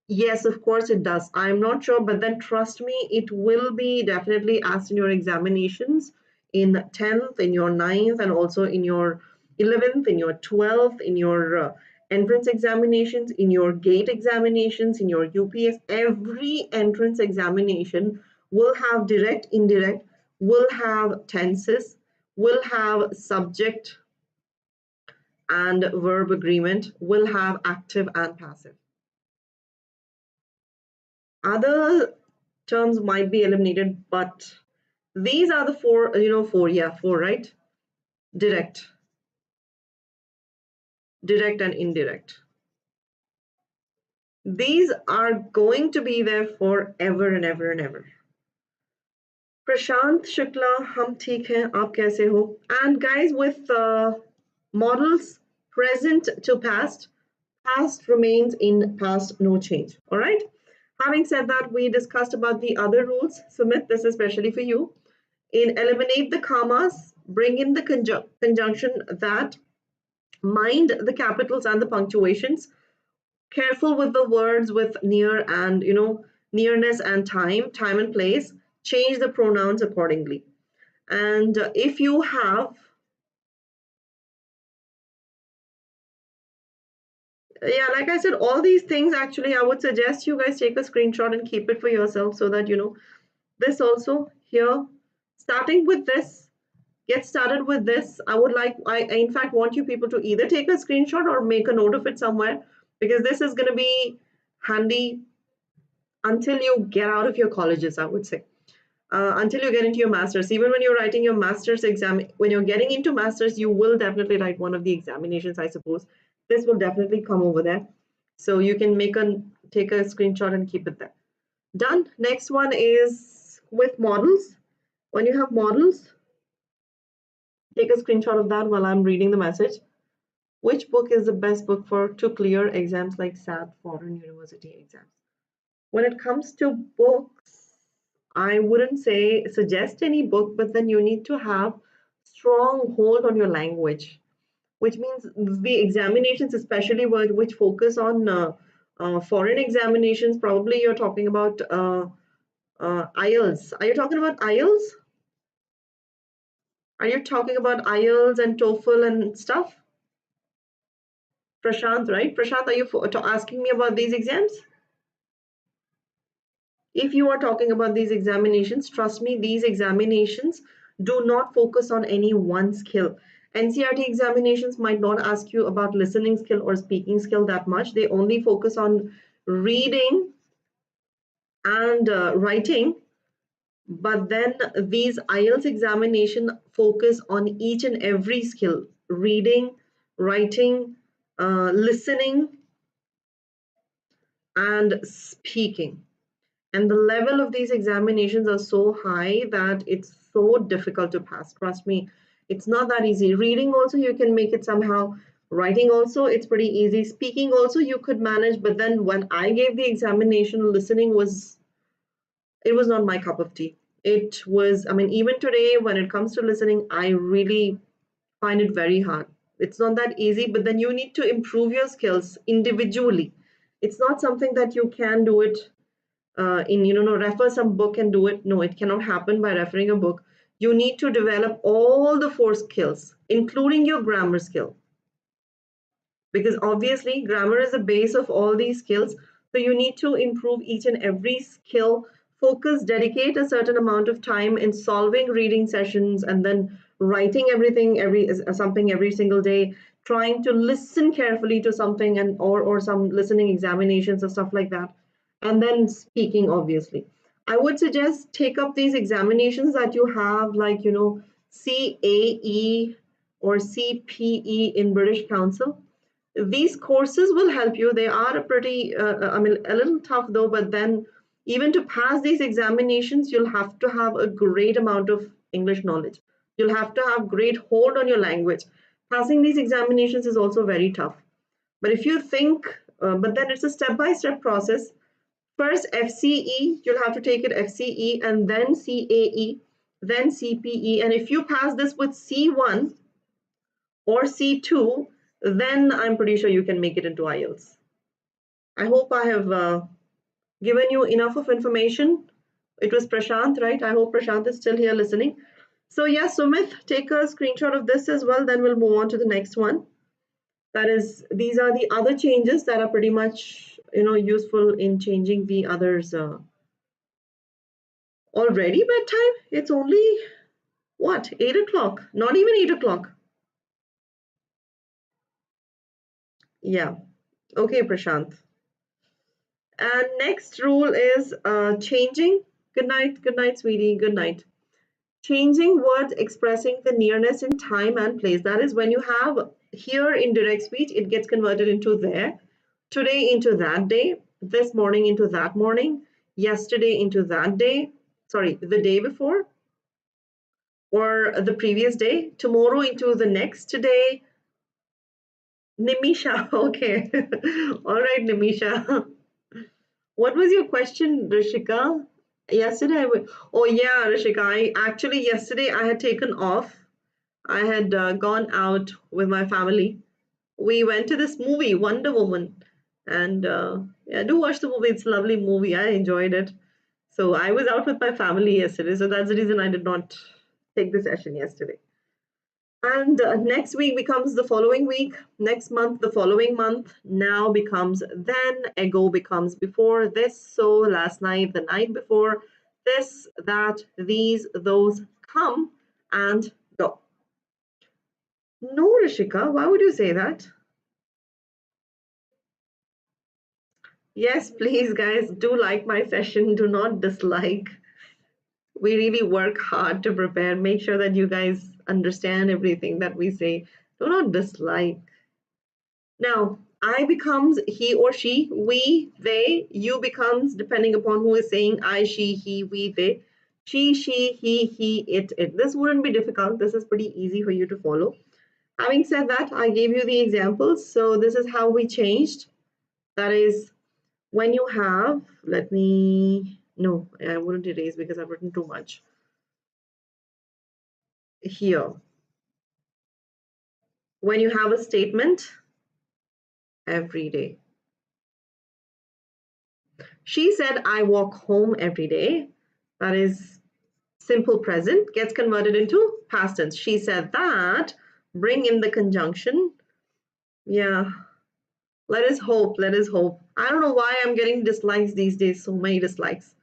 Speaker 1: Yes, of course it does. I'm not sure, but then trust me, it will be definitely asked in your examinations in 10th, in your 9th, and also in your 11th, in your 12th, in your entrance examinations, in your gate examinations, in your UPS. Every entrance examination will have direct, indirect, will have tenses, will have subject and verb agreement, will have active and passive. Other terms might be eliminated, but these are the four, right? Direct and indirect. These are going to be there forever and ever and ever. Prashant Shukla, hum theek hain, aap kaise ho? And guys, with models present to past, past remains in past, no change. All right. Having said that, we discussed about the other rules. Sumit, this is especially for you. Eliminate the commas, bring in the conjunction that, mind the capitals and the punctuations, careful with the words with near and nearness and time and place, change the pronouns accordingly. And if you have like I said, all these things, actually I would suggest you guys take a screenshot and keep it for yourself, so that this also here, starting with this, get started with this. I in fact want you people to either take a screenshot or make a note of it somewhere, because this is going to be handy until you get out of your colleges, I would say. Until you get into your master's. Even when you're writing your master's exam, when you're getting into master's, you will definitely write one of the examinations, I suppose. This will definitely come over there. So you can take a screenshot and keep it there. Done. Next one is with models. When you have models, take a screenshot of that while I'm reading the message. Which book is the best book to clear exams like SAT, foreign university exams? When it comes to books, I wouldn't say suggest any book, but then you need to have strong hold on your language, which means the examinations, especially which focus on foreign examinations. Probably you're talking about IELTS. Are you talking about IELTS? Are you talking about IELTS and TOEFL and stuff? Prashant, right? Prashant, are you asking me about these exams? If you are talking about these examinations, trust me, these examinations do not focus on any one skill. NCRT examinations might not ask you about listening skill or speaking skill that much. They only focus on reading and writing. But then these IELTS examination focus on each and every skill: reading, writing, listening, and speaking. And the level of these examinations are so high that it's so difficult to pass. Trust me, it's not that easy. Reading also, you can make it somehow. Writing also, it's pretty easy. Speaking also, you could manage. But then when I gave the examination, listening was, it was not my cup of tea. It was, I mean, even today, when it comes to listening, I really find it very hard. It's not that easy, but then you need to improve your skills individually. It's not something that you can do it in, refer some book and do it. No, it cannot happen by referring a book. You need to develop all the four skills, including your grammar skill, because obviously grammar is the base of all these skills. So you need to improve each and every skill, focus, dedicate a certain amount of time in solving reading sessions, and then writing something every single day, trying to listen carefully to something, and or some listening examinations or stuff like that, and then speaking. Obviously, I would suggest take up these examinations that you have, like CAE or CPE in British Council. These courses will help you. They are a pretty, I mean, a little tough though, but then even to pass these examinations, you'll have to have a great amount of English knowledge. You'll have to have great hold on your language. Passing these examinations is also very tough. But if you think, but then it's a step-by-step process. First, FCE, you'll have to take it FCE, and then CAE, then CPE. And if you pass this with C1 or C2, then I'm pretty sure you can make it into IELTS. I hope I have given you enough of information. It was Prashant, right? I hope Prashant is still here listening. So yeah, Sumit, take a screenshot of this as well. Then we'll move on to the next one. That is, these are the other changes that are pretty much, useful in changing the others. Already bedtime? It's only, what, 8 o'clock? Not even 8 o'clock. Yeah. Okay, Prashant. And next rule is changing. Good night, sweetie. Good night. Changing words expressing the nearness in time and place. That is, when you have here in direct speech, it gets converted into there. Today into that day. This morning into that morning. Yesterday into that day. Sorry, the day before. Or the previous day. Tomorrow into the next day. Nimisha. Okay. All right, Nimisha. What was your question, Rishika? Yesterday, oh yeah, Rishika. Yesterday I had taken off. I had gone out with my family. We went to this movie, Wonder Woman, and yeah, do watch the movie. It's a lovely movie. I enjoyed it. So I was out with my family yesterday. So that's the reason I did not take the session yesterday. And next week becomes the following week. Next month, the following month. Now becomes then. Ago becomes before this. So last night, the night before. This, that, these, those, come and go. No, Rishika, why would you say that? Yes, please, guys, do like my session. Do not dislike. We really work hard to prepare. Make sure that you guys understand everything that we say. Do not dislike. Now, I becomes he or she, we, they, you becomes depending upon who is saying I, she, he, we, they, she, he, it. This wouldn't be difficult. This is pretty easy for you to follow. Having said that, I gave you the examples. So this is how we changed. That is when you have, no, I wouldn't erase because I've written too much. Here, when you have a statement, every day. She said, I walk home every day. That is simple present, gets converted into past tense. She said that, bring in the conjunction. Yeah, let us hope, let us hope. I don't know why I'm getting dislikes these days, so many dislikes.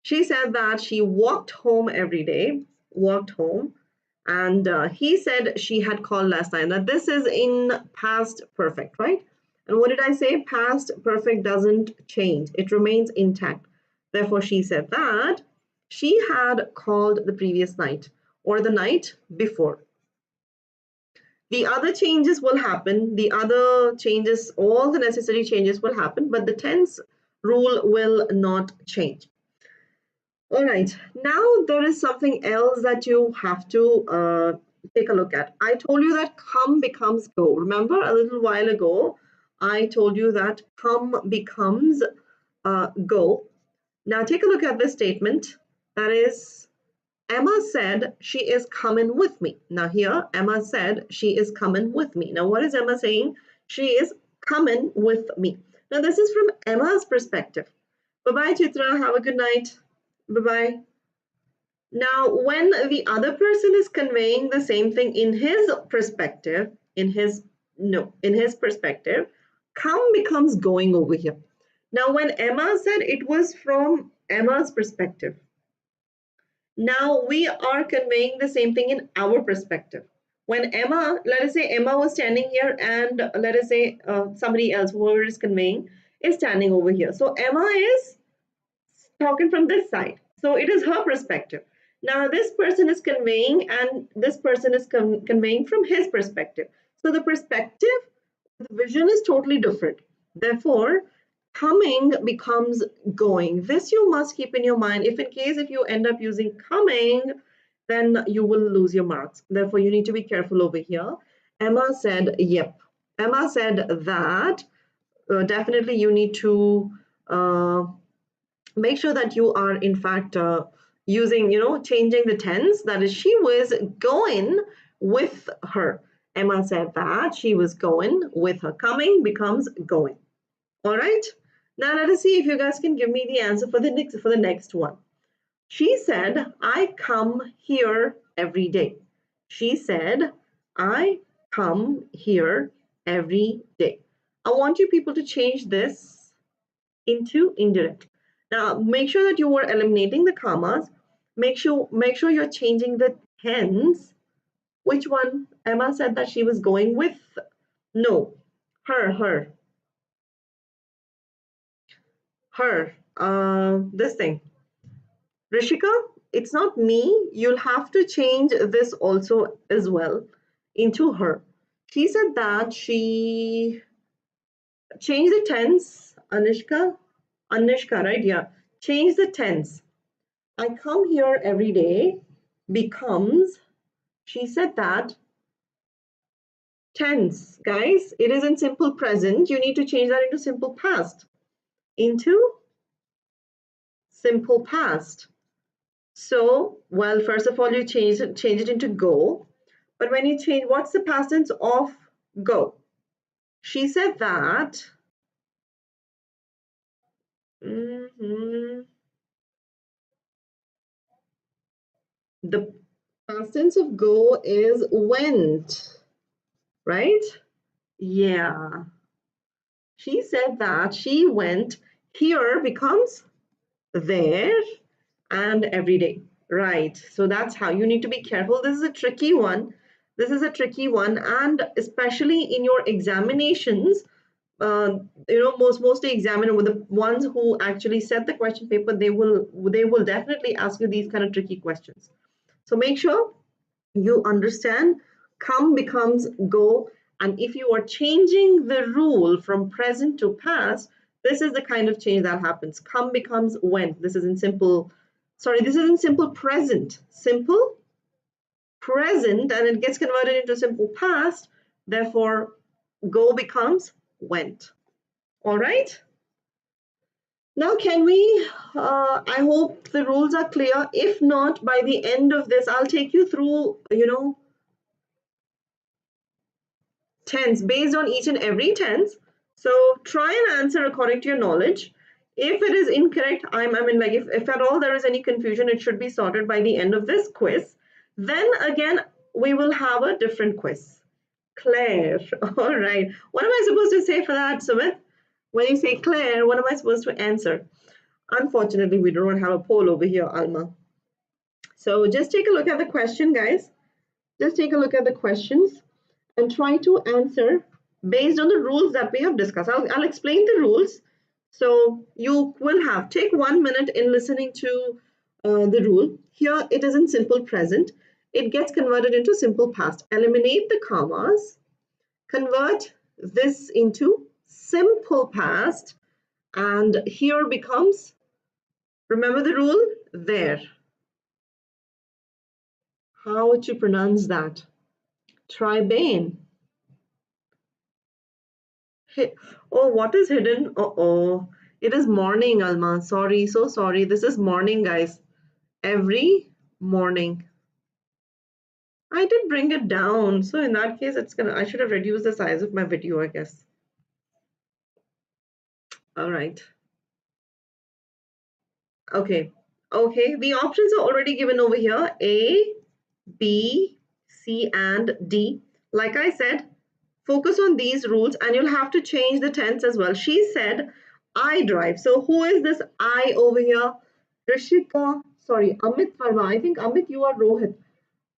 Speaker 1: She said that she walked home every day, walked home, and he said she had called last time. Now this is in past perfect, right? And what did I say? Past perfect doesn't change. It remains intact. Therefore, she said that she had called the previous night or the night before. The other changes will happen. The other changes, all the necessary changes will happen, but the tense rule will not change. All right, now there is something else that you have to take a look at. I told you that come becomes go. Remember a little while ago, I told you that come becomes go. Now take a look at this statement. That is, Emma said she is coming with me. Now here, Emma said she is coming with me. Now what is Emma saying? She is coming with me. Now this is from Emma's perspective. Bye-bye, Chitra. Have a good night. Bye-bye. Now, when the other person is conveying the same thing in his perspective, in his perspective, come becomes going over here. Now, when Emma said it was from Emma's perspective, now we are conveying the same thing in our perspective. When Emma, let us say Emma was standing here and let us say somebody else, whoever is conveying, is standing over here. So Emma is talking from this side. So it is her perspective. Now this person is conveying and this person is conveying from his perspective. So the perspective, the vision is totally different. Therefore, coming becomes going. This you must keep in your mind. If you end up using coming, then you will lose your marks. Therefore, you need to be careful over here. Emma said, yep. Emma said that. Definitely you need to make sure that you are in fact using, changing the tense. That is, she was going with her. Emma said that she was going with her. Coming becomes going. All right. Now let us see if you guys can give me the answer for the next one. She said, I come here every day. She said, I come here every day. I want you people to change this into indirect. Now, make sure that you are eliminating the commas. Make sure you're changing the tense. Which one? Emma said that she was going with. No, her. This thing. Rishika, it's not me. You'll have to change this also as well into her. She said that she changed the tense. Anishka, right? Yeah. Change the tense. I come here every day becomes, she said that, tense. Guys, it is in simple present. You need to change that into simple past. So, well, first of all, you change it into go. But when you change, what's the past tense of go? She said that. The past tense of go is went, right? Yeah. She said that she went. Here becomes there and every day. Right. So that's how you need to be careful. This is a tricky one. And especially in your examinations, mostly examiner, with the ones who actually set the question paper, they will definitely ask you these kind of tricky questions. So make sure you understand come becomes go, and if you are changing the rule from present to past, this is the kind of change that happens. Come becomes went. This is in simple present. Simple present, and it gets converted into simple past. Therefore, go becomes went. All right. Now, can we, I hope the rules are clear. If not, by the end of this, I'll take you through, tense based on each and every tense. So try and answer according to your knowledge. If it is incorrect, if at all there is any confusion, it should be sorted by the end of this quiz. Then again, we will have a different quiz. Claire, all right. What am I supposed to say for that, Sumit? When you say Claire, what am I supposed to answer? Unfortunately, we don't have a poll over here, Alma. So just take a look at the question, guys. Just take a look at the questions and try to answer based on the rules that we have discussed. I'll explain the rules. So you will take 1 minute in listening to the rule. Here it is in simple present. It gets converted into simple past. Eliminate the commas. Convert this into simple past. And here becomes, remember the rule? There. How to pronounce that? Tribane. Oh, what is hidden? Oh, it is morning, Alma. Sorry, so sorry. This is morning, guys. Every morning. I did bring it down. So in that case, I should have reduced the size of my video, I guess. All right. Okay. Okay. The options are already given over here. A, B, C, and D. Like I said, focus on these rules and you'll have to change the tense as well. She said, I drive. So who is this I over here? Rishika, sorry, Amit Verma. I think Amit, you are Rohit.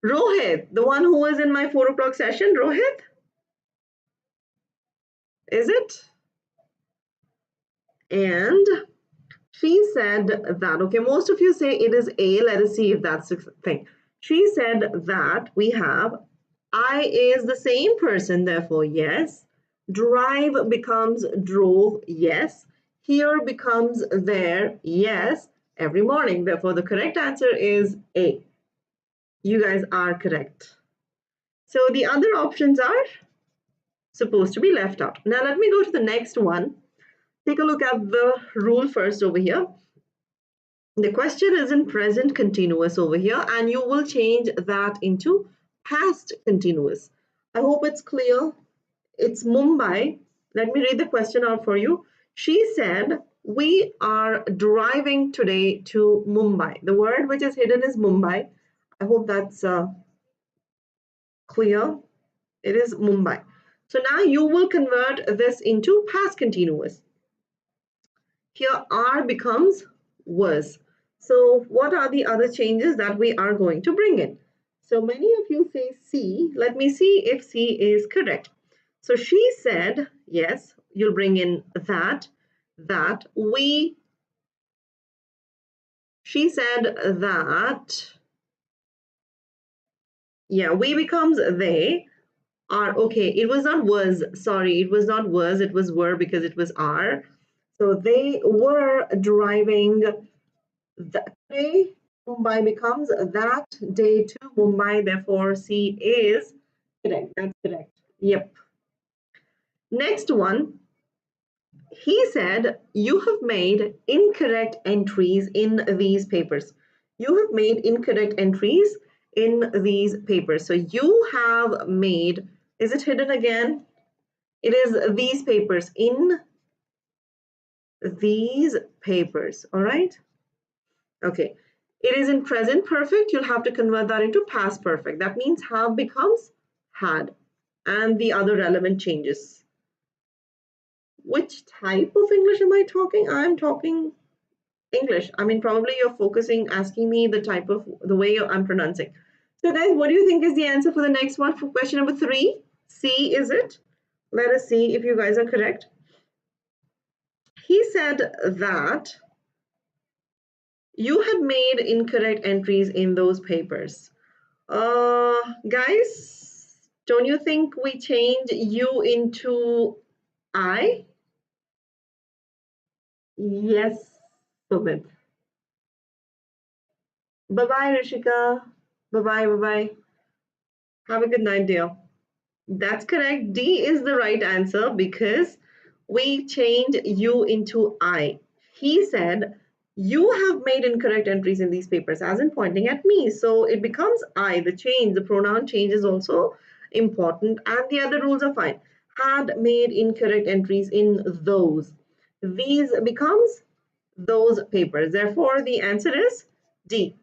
Speaker 1: Rohit, the one who is in my 4 o'clock session, Rohit? Is it? And she said that, okay, most of you say it is A. Let us see if that's the thing. She said that we have I is the same person, therefore, yes. Drive becomes drove, yes. Here becomes there, yes. Every morning, therefore, the correct answer is A. You guys are correct. So the other options are supposed to be left out. Now let me go to the next one. Take a look at the rule first over here. The question is in present continuous over here, and you will change that into past continuous. I hope it's clear. It's Mumbai. Let me read the question out for you. She said, we are driving today to Mumbai. The word which is hidden is Mumbai. I hope that's clear. It is Mumbai. So now you will convert this into past continuous. Here are becomes was. So what are the other changes that we are going to bring in? So many of you say C. Let me see if C is correct. So she said, yes, you'll bring in that, we. She said that, yeah, we becomes they. Are, okay, it was not was, sorry, it was not was, it was were because it was are. So they were driving that day. Mumbai becomes that day to Mumbai, therefore C is correct. That's correct. Yep. Next one. He said, you have made incorrect entries in these papers. You have made incorrect entries in these papers. So you have made, is it hidden again? It is these papers, in these papers, all right? Okay, it is in present perfect. You'll have to convert that into past perfect. That means have becomes had, and the other relevant changes. Which type of English am I talking? I'm talking English. I mean, probably you're focusing, asking me the type of, the way I'm pronouncing. So guys, what do you think is the answer for the next one, for question number 3? C, is it? Let us see if you guys are correct. he said that you had made incorrect entries in those papers. Guys, don't you think we change you into I? Yes, Sumit. Bye-bye, Rishika. Bye-bye, bye-bye. Have a good night, dear. That's correct. D is the right answer because we changed you into I. He said, you have made incorrect entries in these papers, as in pointing at me. So it becomes I. The change, the pronoun change is also important, and the other rules are fine. Had made incorrect entries in those. These becomes those papers. Therefore, the answer is D.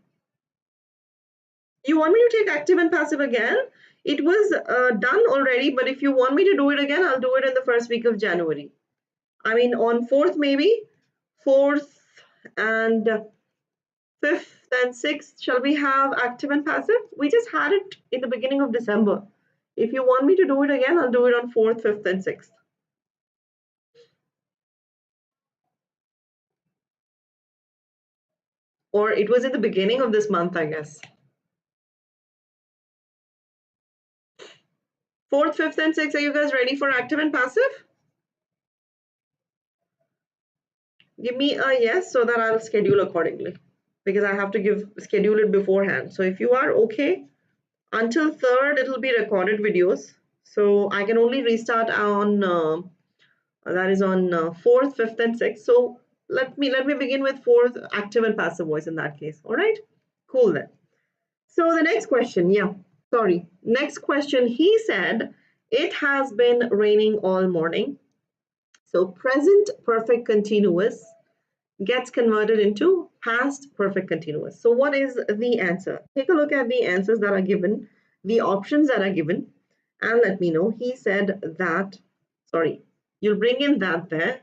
Speaker 1: You want me to take active and passive again? It was done already, but if you want me to do it again, I'll do it in the first week of January. I mean, on 4th maybe, 4th and 5th and 6th, shall we have active and passive? We just had it in the beginning of December. If you want me to do it again, I'll do it on 4th, 5th and 6th. Or it was in the beginning of this month, I guess. 4th, 5th and 6th, are you guys ready for active and passive? Give me a yes so that I'll schedule accordingly, because I have to schedule it beforehand. So if you are okay, until 3rd it'll be recorded videos. So I can only restart on that is on 4th, 5th and 6th. So let me begin with 4th, active and passive voice in that case. All right, cool then. So the next question, next question, he said it has been raining all morning. So present perfect continuous gets converted into past perfect continuous. So what is the answer? Take a look at the answers that are given, the options that are given, and let me know. He said that, you'll bring in that there.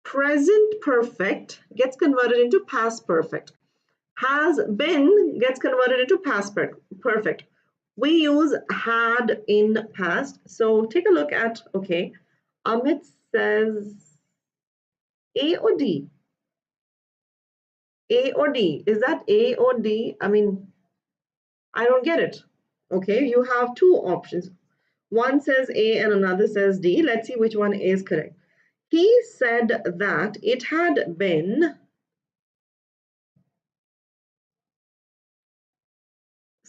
Speaker 1: Present perfect gets converted into past perfect. Has been gets converted into past perfect. We use had in past. So take a look at, okay, Amit says A or D? A or D? Is that A or D? I mean, I don't get it. Okay, you have two options. One says A and another says D. Let's see which one is correct. He said that it had been,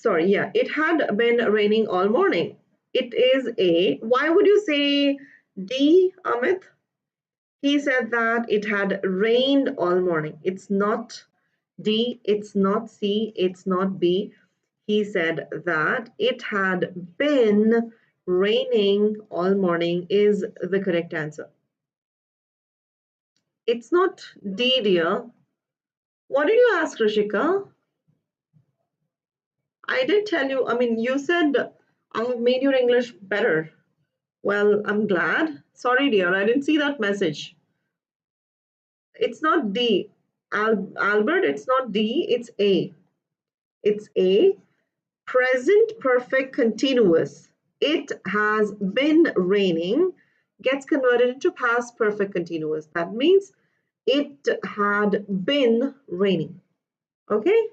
Speaker 1: it had been raining all morning. It is A. Why would you say D, Amit? He said that it had rained all morning. It's not D, it's not C, it's not B. He said that it had been raining all morning is the correct answer. It's not D, dear. What did you ask, Rishika? I did tell you, I mean, you said I have made your English better. Well, I'm glad. Sorry, dear, I didn't see that message. It's not D. Albert, it's not D, it's A. It's A. Present perfect continuous. It has been raining gets converted into past perfect continuous. That means it had been raining. Okay?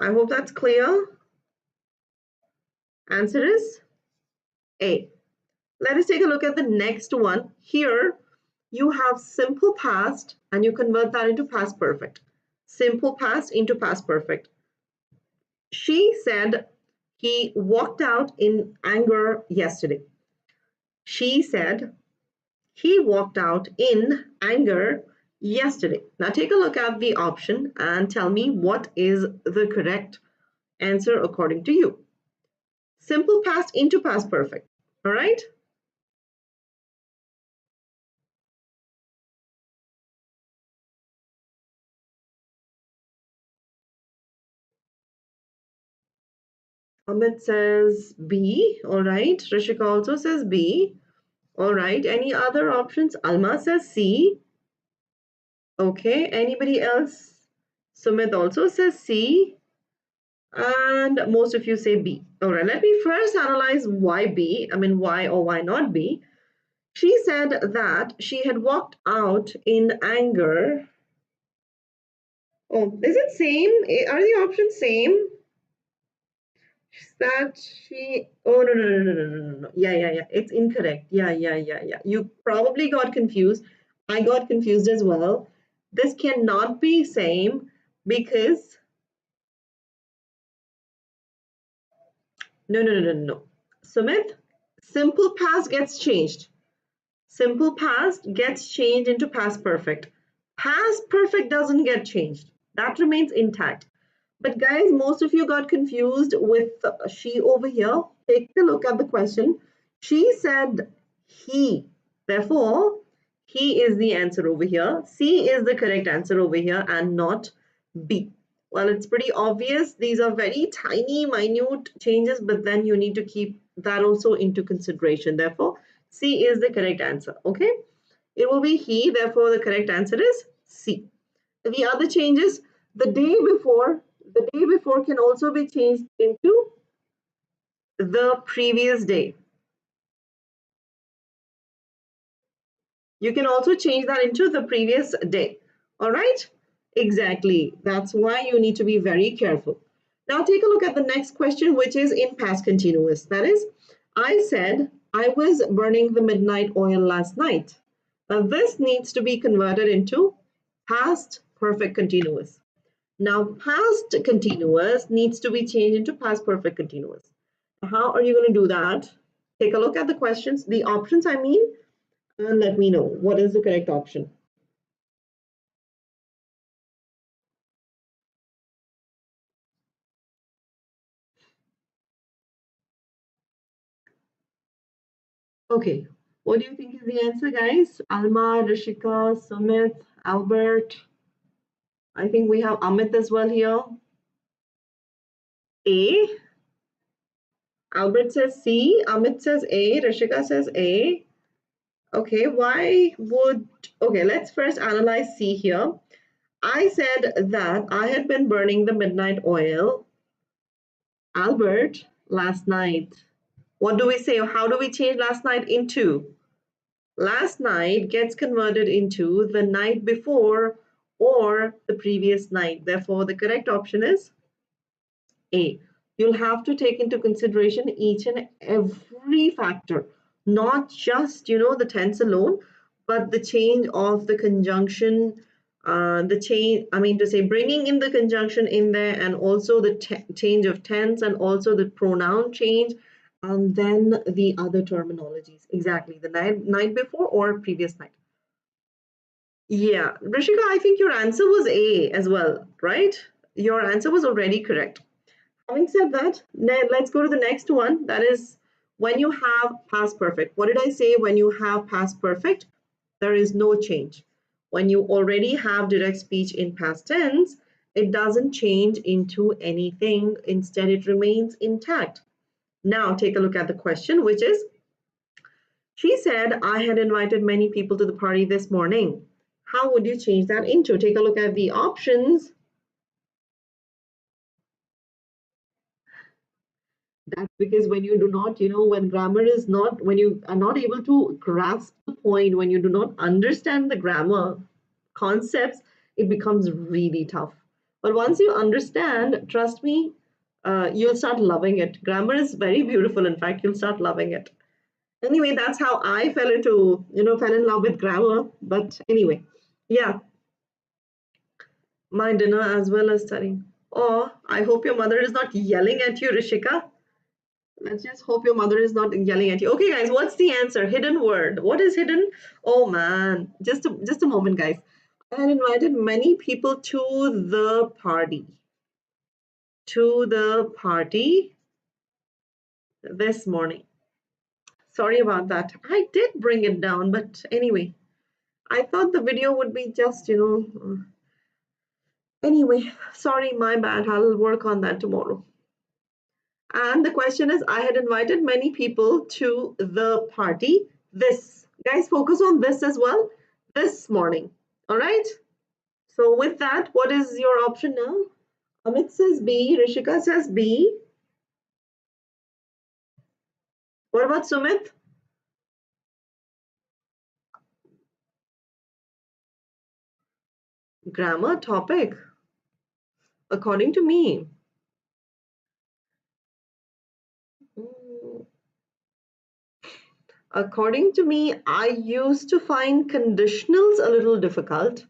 Speaker 1: I hope that's clear. Answer is A. Let us take a look at the next one. Here, you have simple past and you convert that into past perfect. Simple past into past perfect. She said he walked out in anger yesterday. She said he walked out in anger yesterday. Now take a look at the option and tell me what is the correct answer according to you. Simple past into past perfect. All right? Amit says B. All right. Rishika also says B. All right. Any other options? Alma says C. Okay. Anybody else? Sumit also says C. And most of you say B. All right, let me first analyze why B. I mean, why or why not B. She said that she had walked out in anger. Oh, is it same? Are the options same? That she, oh, no. Yeah. It's incorrect. Yeah. You probably got confused. I got confused as well. This cannot be same because, no. Sumit, simple past gets changed. Simple past gets changed into past perfect. Past perfect doesn't get changed. That remains intact. But guys, most of you got confused with she over here. Take a look at the question. She said he. Therefore, he is the answer over here. C is the correct answer over here and not B. Well, it's pretty obvious. These are very tiny, minute changes, but then you need to keep that also into consideration. Therefore, C is the correct answer. Okay. It will be he. Therefore, the correct answer is C. The other changes, the day before can also be changed into the previous day. You can also change that into the previous day. All right? Exactly. That's why you need to be very careful. Now take a look at the next question, which is in past continuous. That is, I said I was burning the midnight oil last night. Now this needs to be converted into past perfect continuous. Now, past continuous needs to be changed into past perfect continuous. How are you going to do that? Take a look at the questions, the options, I mean, and let me know what is the correct option. Okay, what do you think is the answer, guys? Alma, Rishika, Sumit, Albert. I think we have Amit as well here. A. Albert says C. Amit says A. Rishika says A. Okay, okay, let's first analyze C here. I said that I had been burning the midnight oil, Albert, last night. What do we say? How do we change last night into? Last night gets converted into the night before or the previous night. Therefore, the correct option is A. You'll have to take into consideration each and every factor, not just, the tense alone, but the change of the conjunction, the change, I mean to say, bringing in the conjunction in there, and also the change of tense, and also the pronoun change, and then the other terminologies. Exactly, the night before or previous night. Yeah, Rishika, I think your answer was A as well, right? Your answer was already correct. Having said that, let's go to the next one. That is when you have past perfect. What did I say? When you have past perfect, there is no change. When you already have direct speech in past tense, it doesn't change into anything. Instead, it remains intact. Now, take a look at the question, which is, she said, I had invited many people to the party this morning. How would you change that into? Take a look at the options. That's because when you do not, when grammar is not, when you are not able to grasp the point, when you do not understand the grammar concepts, it becomes really tough. But once you understand, trust me, you'll start loving it. Grammar is very beautiful. In fact, you'll start loving it. Anyway, that's how I fell in love with grammar. But anyway, yeah, my dinner as well as studying. Oh, I hope your mother is not yelling at you, Rishika. Let's just hope your mother is not yelling at you. Okay, guys, what's the answer? Hidden word. What is hidden? Oh man, just a moment, guys. I had invited many people to the party. To the party this morning. Sorry about that. I did bring it down, but anyway, I thought the video would be just, anyway, sorry, my bad. I'll work on that tomorrow. And the question is, I had invited many people to the party. This, guys, focus on this as well, this morning. All right. So with that, what is your option now? Amit says B. Rishika says B. What about Sumit? Grammar topic. According to me. According to me, I used to find conditionals a little difficult.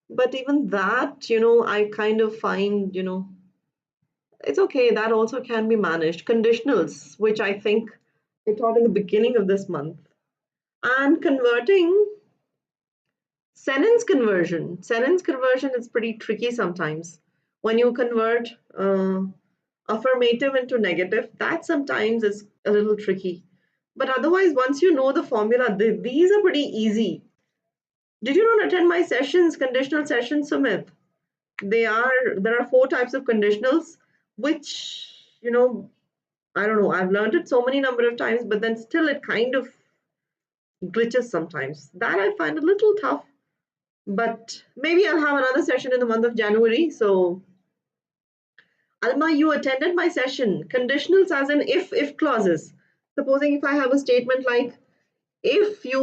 Speaker 1: But even that, I kind of find, it's okay. That also can be managed. Conditionals, which I think I taught in the beginning of this month. And converting, sentence conversion. Sentence conversion is pretty tricky sometimes. When you convert affirmative into negative, that sometimes is a little tricky. But otherwise, once you know the formula, these are pretty easy. Did you not attend my sessions, conditional sessions, Sumit? There are 4 types of conditionals, which, I don't know, I've learned it so many number of times, but then still it kind of glitches sometimes. That I find a little tough, but maybe I'll have another session in the month of January. So Alma, you attended my session. Conditionals as in if clauses. Supposing if I have a statement like if you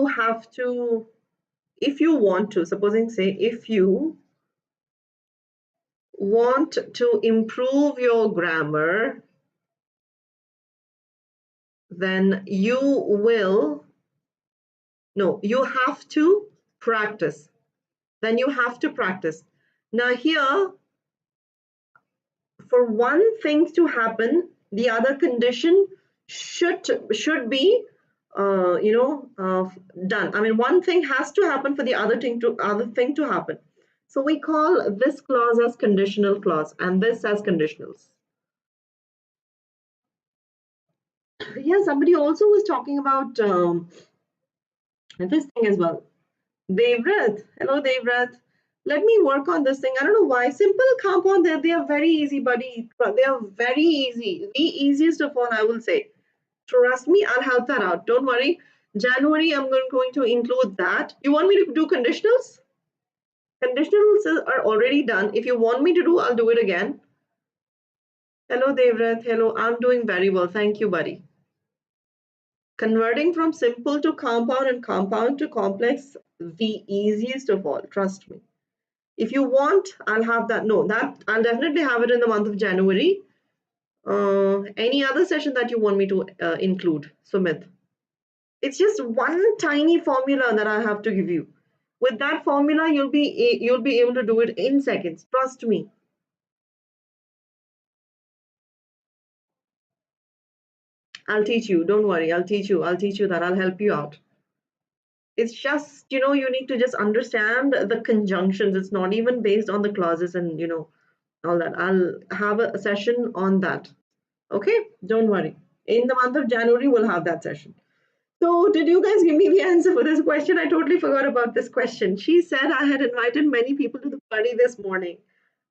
Speaker 1: want to, supposing say if you want to improve your grammar, then you have to practice. Then you have to practice. Now here, for one thing to happen, the other condition should be done. I mean, one thing has to happen for the other thing to happen. So we call this clause as conditional clause and this as conditionals. Yeah, somebody also was talking about this thing as well. Devrath, hello Devrath. Let me work on this thing. I don't know why. Simple compound, they are very easy, buddy. They are very easy. The easiest of all, I will say. Trust me, I'll help that out. Don't worry. January, I'm going to include that. You want me to do conditionals? Conditionals are already done. If you want me to do, I'll do it again. Hello Devrath. Hello. I'm doing very well. Thank you, buddy. Converting from simple to compound and compound to complex, the easiest of all. Trust me. If you want, I'll have that. No, that I'll definitely have it in the month of January. Any other session that you want me to include, Sumit? It's just one tiny formula that I have to give you. With that formula, you'll be able to do it in seconds. Trust me. I'll teach you. Don't worry. I'll teach you. I'll teach you that. I'll help you out. It's just, you need to just understand the conjunctions. It's not even based on the clauses and, all that. I'll have a session on that. Okay, don't worry. In the month of January, we'll have that session. So, did you guys give me the answer for this question? I totally forgot about this question. She said I had invited many people to the party this morning.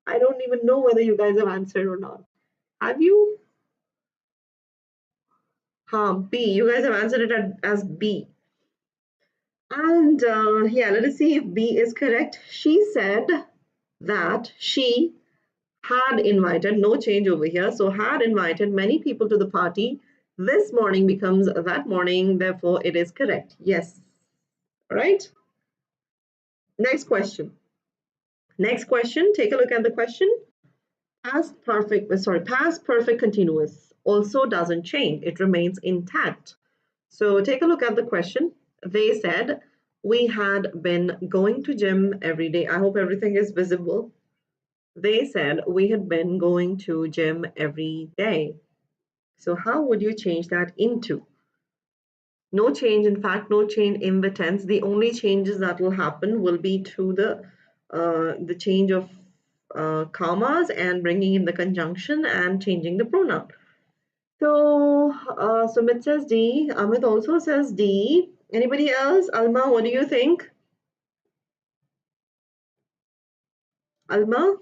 Speaker 1: I don't even know whether you guys have answered or not. Have you? B. You guys have answered it as B. And yeah, let us see if B is correct. She said that she had invited, no change over here, so had invited many people to the party. This morning becomes that morning, therefore it is correct. Yes. All right. Next question. Next question, take a look at the question. Past perfect continuous also doesn't change. It remains intact. So take a look at the question. They said, we had been going to gym every day. I hope everything is visible. They said we had been going to gym every day. So how would you change that into? No change, in fact, no change in the tense. The only changes that will happen will be to the change of commas and bringing in the conjunction and changing the pronoun. So Sumit says D. Amit also says D. Anybody else? Alma, what do you think? Alma?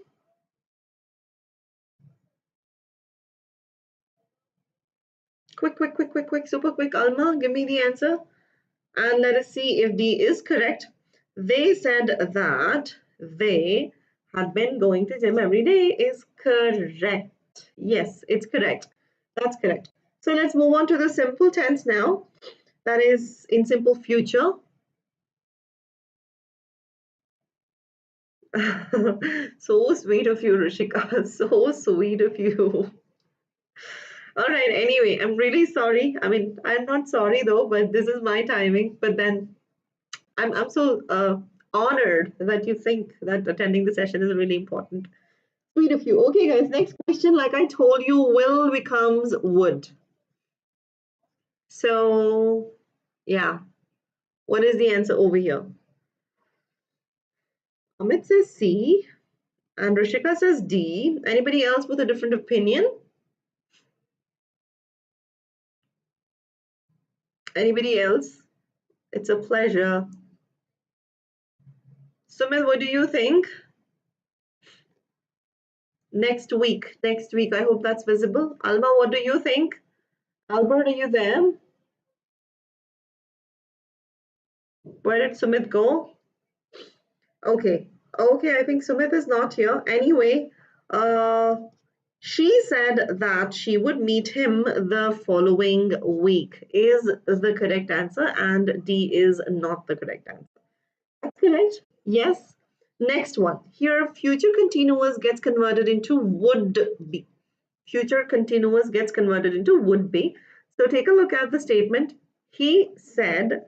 Speaker 1: Quick, super quick. Alma, give me the answer. And let us see if D is correct. They said that they Had been going to gym every day is correct. Yes, it's correct. That's correct. So let's move on to the simple tense now. That is in simple future. So sweet of you, Rishika. So sweet of you. All right. Anyway, I'm really sorry. I mean, I'm not sorry though, but this is my timing. But then I'm so honored that you think that attending the session is really important. Sweet of you. Okay, guys. Next question. Like I told you, will becomes would. So yeah, what is the answer over here? Amit says C, and Rishika says D. Anybody else with a different opinion? Anybody else? It's a pleasure. Sumit, what do you think? Next week. Next week. I hope that's visible. Alma, what do you think? Albert, are you there? Where did Sumit go? Okay. Okay, I think Sumit is not here. Anyway, she said that she would meet him the following week is the correct answer, and D is not the correct answer. That's correct. Yes. Next one. Here, future continuous gets converted into would be. Future continuous gets converted into would be. So take a look at the statement. He said,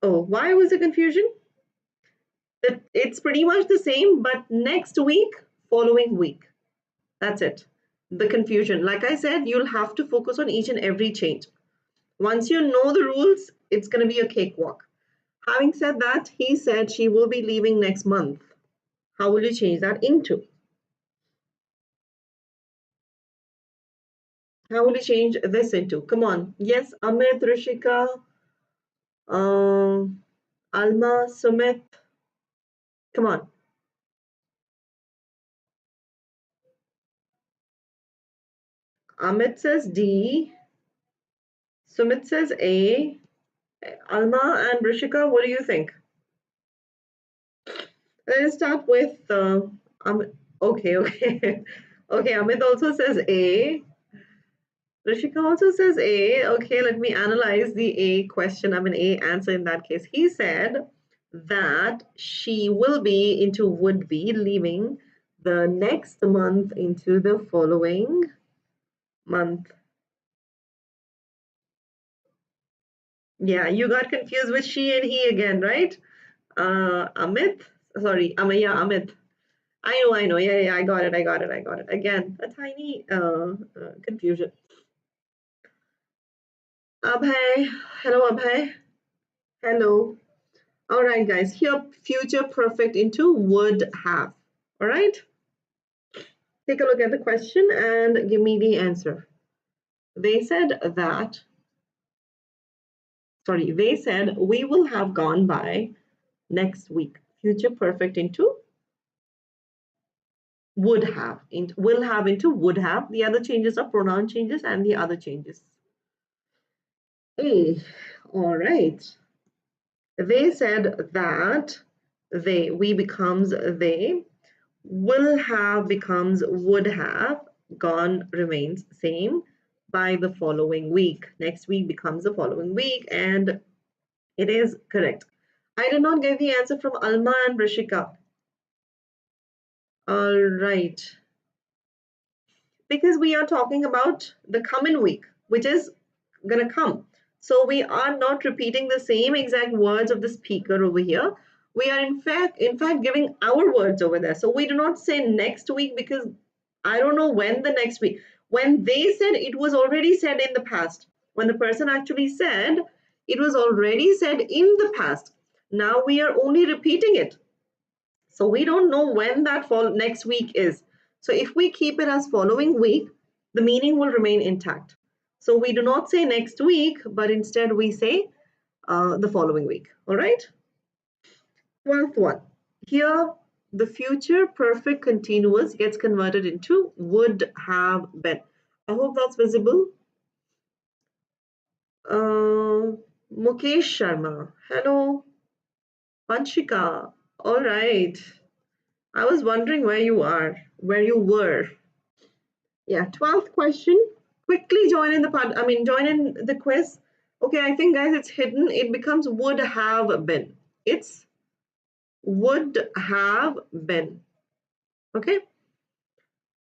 Speaker 1: oh, why was the confusion? That it's pretty much the same, but next week, following week. That's it. The confusion. Like I said, you'll have to focus on each and every change. Once you know the rules, it's going to be a cakewalk. Having said that, he said she will be leaving next month. How will you change that into? How will you change this into? Come on. Yes, Amit, Rishika, Alma, Sumit. Come on. Amit says D. Sumit says A. Alma and Rishika, what do you think? Let's start with okay, okay. Okay, Amit also says A. Rishika also says A. Okay, let me analyze the A question. I mean, A answer in that case. He said that she will be into would be leaving the next month into the following month. Yeah, you got confused with she and he again, right? Amit, sorry, yeah, Amit. I know. Yeah, yeah, I got it. Again, a tiny confusion. Abhay, hello, Abhay. Hello. All right, guys. Here, future perfect into would have. All right. Take a look at the question and give me the answer. They said that. Sorry, they said we will have gone by next week. Future perfect into would have. Will have into would have. The other changes are pronoun changes and the other changes. Hey, all right. They said that we becomes they, will have becomes would have, gone remains same by the following week. Next week becomes the following week, and it is correct. I did not get the answer from Alma and Rishika. All right. Because we are talking about the coming week, which is going to come. So we are not repeating the same exact words of the speaker over here. We are in fact giving our words over there. So we do not say next week because I don't know when the next week. When they said, it was already said in the past. When the person actually said, it was already said in the past. Now we are only repeating it. So we don't know when that next week is. So if we keep it as following week, the meaning will remain intact. So we do not say next week, but instead we say the following week. All right. 12th one. Here, the future perfect continuous gets converted into would have been. I hope that's visible. Mukesh Sharma. Hello. Vanshika. All right. I was wondering where you were. Yeah, 12th question. Quickly join in the part, join in the quiz. Okay, I think guys it's hidden. It becomes would have been. It's would have been. Okay.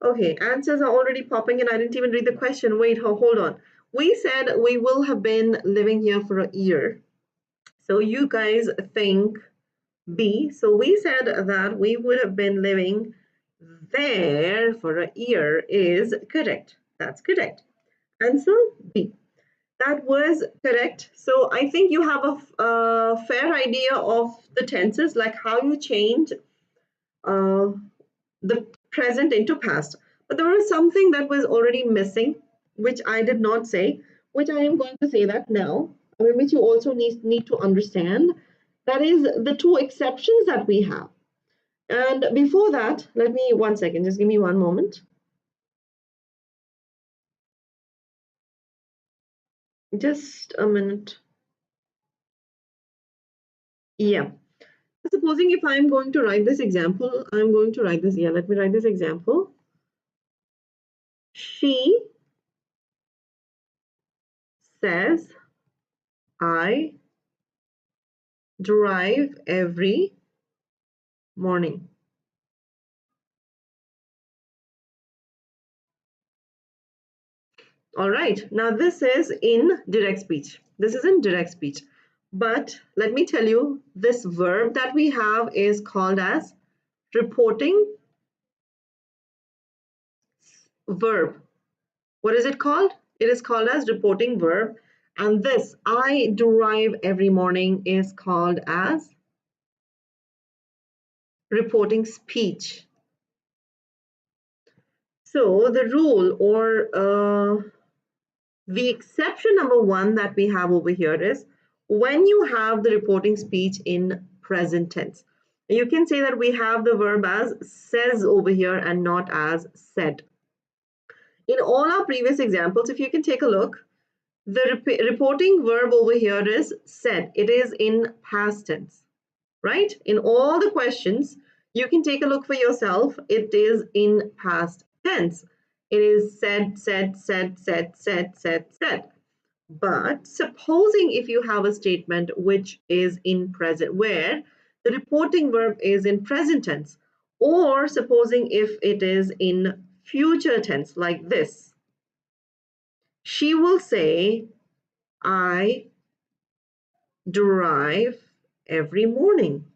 Speaker 1: Okay, answers are already popping in. I didn't even read the question. Wait, hold on. We said we will have been living here for a year. So you guys think B. So we said that we would have been living there for a year is correct. That's correct. Answer B. That was correct. So I think you have a fair idea of the tenses, like how you change the present into past. But there was something that was already missing, which I did not say, which I am going to say that now, which you also need to understand. That is the two exceptions that we have. And before that, let me, one second, just give me one moment. Just a minute. Yeah. Supposing if I'm going to write this example, I'm going to write this. Yeah, let me write this example. She says, I drive every morning. All right, now this is in direct speech. This is in direct speech. But let me tell you, this verb that we have is called as reporting verb. What is it called? It is called as reporting verb. And this I derive every morning is called as reporting speech. So the rule or the exception number one that we have over here is when you have the reporting speech in present tense. You can say that we have the verb as says over here and not as said. In all our previous examples, if you can take a look, the reporting verb over here is said. It is in past tense, right? In all the questions, you can take a look for yourself. It is in past tense. It is said, said, said, said, said, said, said. But supposing if you have a statement which is in present, where the reporting verb is in present tense, or supposing if it is in future tense like this, she will say, I drive every morning.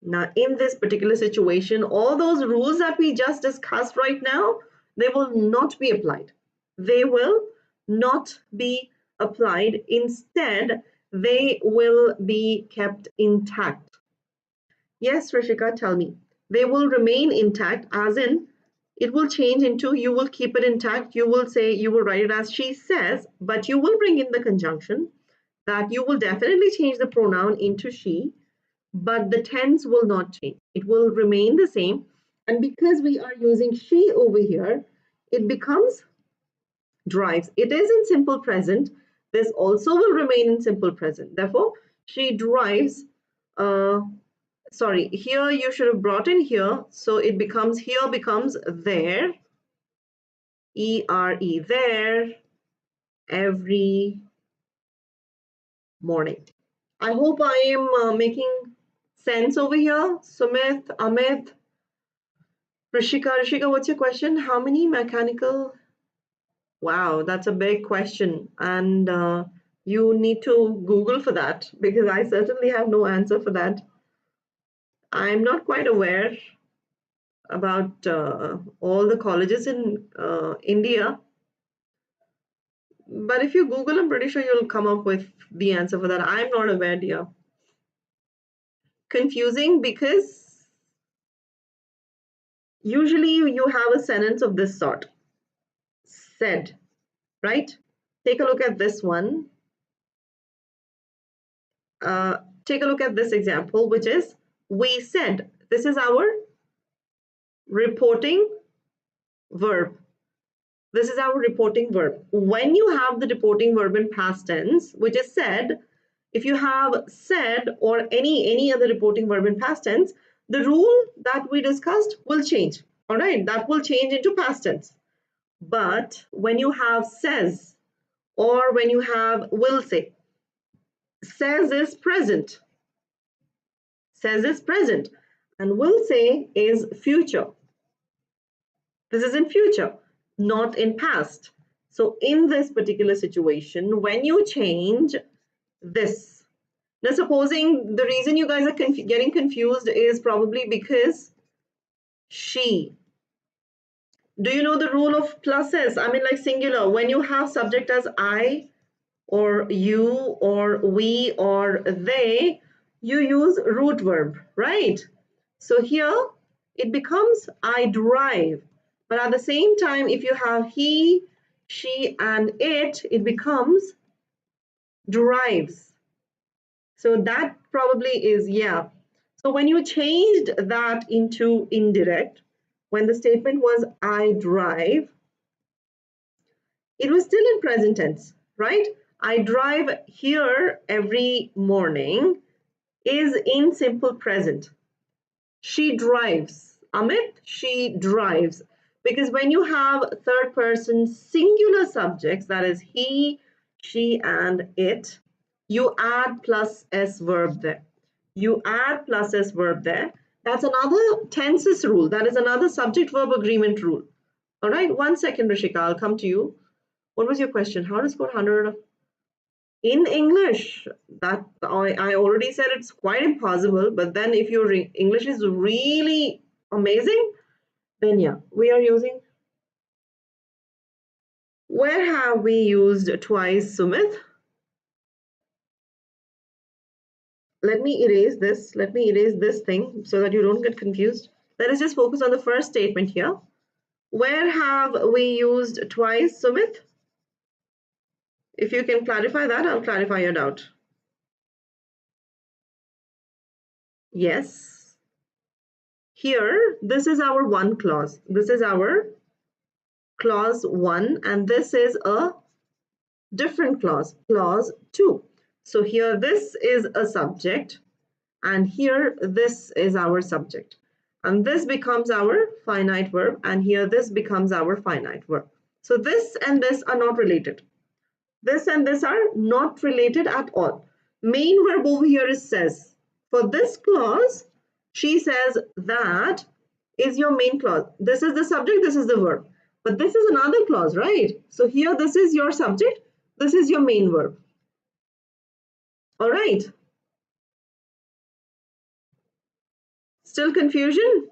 Speaker 1: Now, in this particular situation, all those rules that we just discussed right now, they will not be applied. They will not be applied. Instead, they will be kept intact. Yes, Rishika, tell me. They will remain intact, as in, it will change into, you will keep it intact. You will say, you will write it as she says, but you will bring in the conjunction that you will definitely change the pronoun into she, but the tense will not change. It will remain the same. And because we are using she over here, it becomes drives. It is in simple present. This also will remain in simple present. Therefore, she drives. Sorry, here you should have brought in here. So it becomes, here becomes there. E-R-E, there, every morning. I hope I am making sense over here. Sumit, Amit, Rishika, what's your question? How many mechanical? Wow, that's a big question. And you need to Google for that because I certainly have no answer for that. I'm not quite aware about all the colleges in India. But if you Google, I'm pretty sure you'll come up with the answer for that. I'm not aware, dear. Confusing because usually you have a sentence of this sort. Said, right? Take a look at this one. Take a look at this example, which is we said. This is our reporting verb. This is our reporting verb. When you have the reporting verb in past tense, which is said, if you have said or any other reporting verb in past tense, the rule that we discussed will change. All right, that will change into past tense. But when you have says or when you have will say, says is present. Says is present and will say is future. This is in future, not in past. So in this particular situation, when you change this, now supposing the reason you guys are getting confused is probably because she. Do you know the rule of plus s? I mean, like singular, when you have subject as I or you or we or they, you use root verb, right? So here it becomes I drive. But at the same time, if you have he, she, and it becomes drives. So that probably is, yeah. So when you changed that into indirect, when the statement was I drive, it was still in present tense, right? I drive here every morning is in simple present. She drives. Amit, she drives. Because when you have third person singular subjects, that is he, she, and it, you add plus s verb there. You add plus s verb there. That's another tenses rule. That is another subject verb agreement rule. All right, 1 second, Rishika, I'll come to you. What was your question? How to score 100 in English? That I already said it's quite impossible, but then if your English is really amazing, then yeah, we are using. Where have we used twice, Sumit? Let me erase this. Let me erase this thing so that you don't get confused. Let us just focus on the first statement here. Where have we used twice, Sumit? If you can clarify that, I'll clarify your doubt. Yes. Here, this is our one clause. This is our clause 1, and this is a different clause, clause 2. So here this is a subject, and here this is our subject. And this becomes our finite verb, and here this becomes our finite verb. So this and this are not related. This and this are not related at all. Main verb over here is says. For this clause, she says that is your main clause. This is the subject, this is the verb. But this is another clause, right? So here this is your subject, this is your main verb. All right. Still confusion?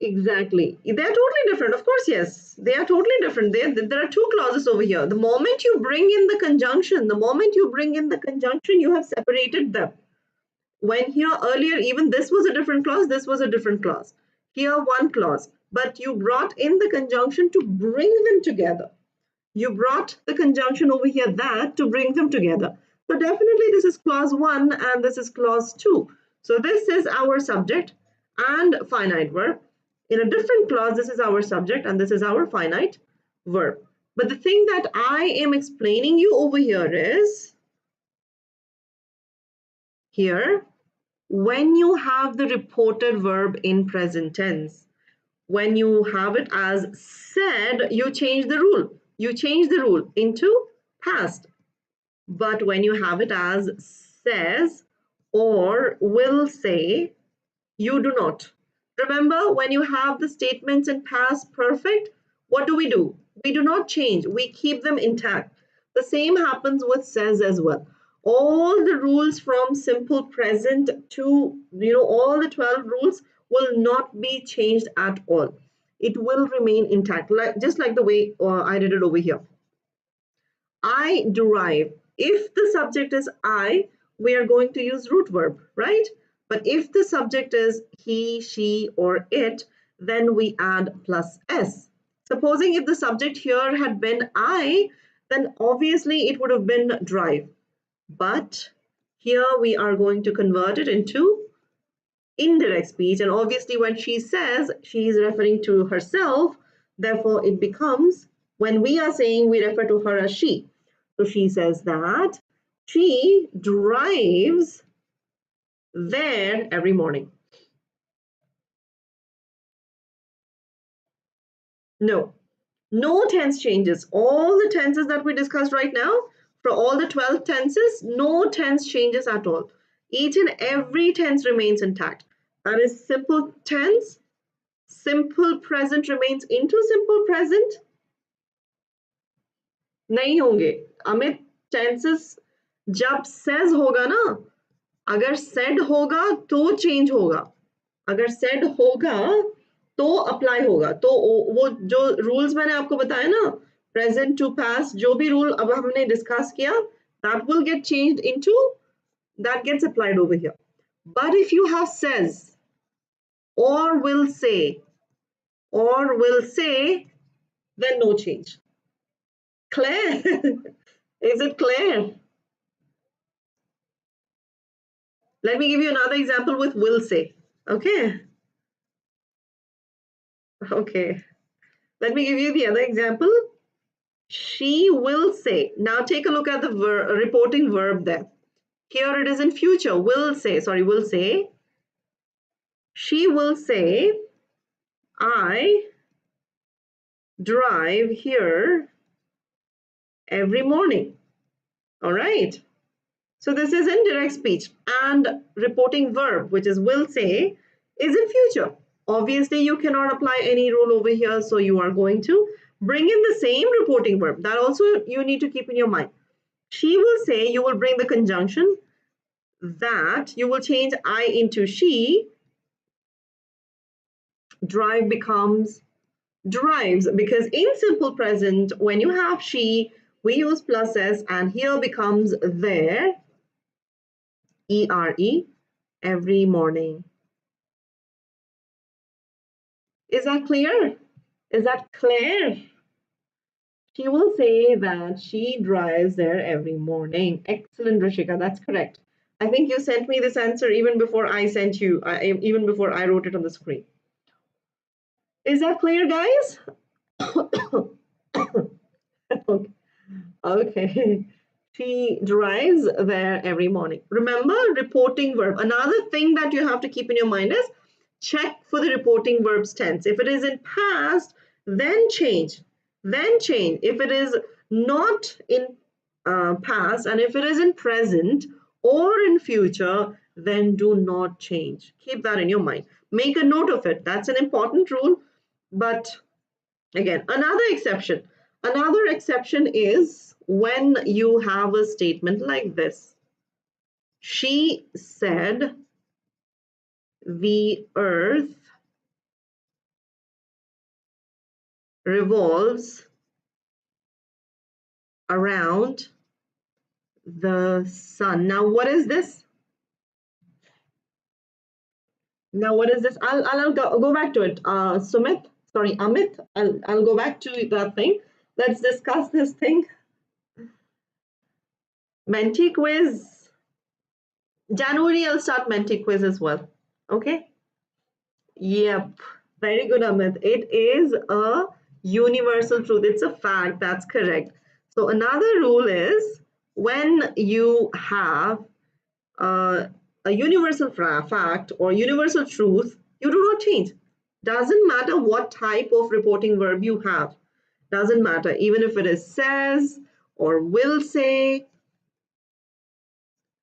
Speaker 1: Exactly. They are totally different. Of course, yes. They are totally different. There are two clauses over here. The moment you bring in the conjunction, you have separated them. When here earlier, even this was a different clause, this was a different clause. Here, one clause. But you brought in the conjunction to bring them together. You brought the conjunction over here that to bring them together. So definitely this is clause 1 and this is clause 2. So this is our subject and finite verb. In a different clause, this is our subject and this is our finite verb. But the thing that I am explaining you over here is here, when you have the reported verb in present tense, when you have it as said, you change the rule. You change the rule into past. But when you have it as says or will say, you do not. Remember, when you have the statements in past perfect, what do? We do not change. We keep them intact. The same happens with says as well. All the rules from simple present to, all the 12 rules will not be changed at all. It will remain intact, just like the way I did it over here. I derive. If the subject is I, we are going to use root verb, right? But if the subject is he, she, or it, then we add plus s. Supposing if the subject here had been I, then obviously it would have been drive. But here we are going to convert it into indirect speech. And obviously when she says, she is referring to herself. Therefore, it becomes, when we are saying, we refer to her as she. So she says that she drives there every morning. No, no tense changes. All the tenses that we discussed right now, for all the 12 tenses, no tense changes at all. Each and every tense remains intact. That is simple tense, simple present remains into simple present. नहीं होंगे Amit, tenses जब says होगा ना, अगर said होगा तो change होगा, अगर सेड होगा तो अप्लाई होगा. तो वो जो रूल्स मैंने आपको बताया ना, प्रेजेंट टू पास्ट, जो भी रूल अब हमने डिस्कस किया, that will get changed into, that gets applied over here. But if you have says or will say, then no change. Clear? Is it clear? Let me give you another example with will say. Okay. Okay. Let me give you the other example. She will say. Now take a look at the reporting verb there. Here it is in future. Will say. Sorry, will say. She will say, I drive here every morning. All right. So this is indirect speech, and reporting verb, which is will say, is in future. Obviously, you cannot apply any rule over here, so you are going to bring in the same reporting verb. That also you need to keep in your mind. She will say, you will bring the conjunction that, you will change I into she. Drive becomes drives, because in simple present, when you have she, we use plus s, and here becomes there, E-R-E, every morning. Is that clear? Is that clear? She will say that she drives there every morning. Excellent, Rishika. That's correct. I think you sent me this answer even before I sent you, even before I wrote it on the screen. Is that clear, guys? Okay. She drives there every morning. Remember, reporting verb. Another thing that you have to keep in your mind is check for the reporting verb's tense. If it is in past, then change. Then change. If it is not in past, and if it is in present or in future, then do not change. Keep that in your mind. Make a note of it. That's an important rule. But again, another exception. Another exception is when you have a statement like this. She said the earth revolves around the sun. Now, what is this? Now, what is this? I'll go back to it. Sumit, sorry, Amit, I'll go back to that thing. Let's discuss this thing. Menti quiz. January, I'll start Menti quiz as well. Okay? Yep. Very good, Amit. It is a universal truth. It's a fact. That's correct. So another rule is when you have a universal fact or universal truth, you do not change. Doesn't matter what type of reporting verb you have. Doesn't matter. Even if it is says or will say,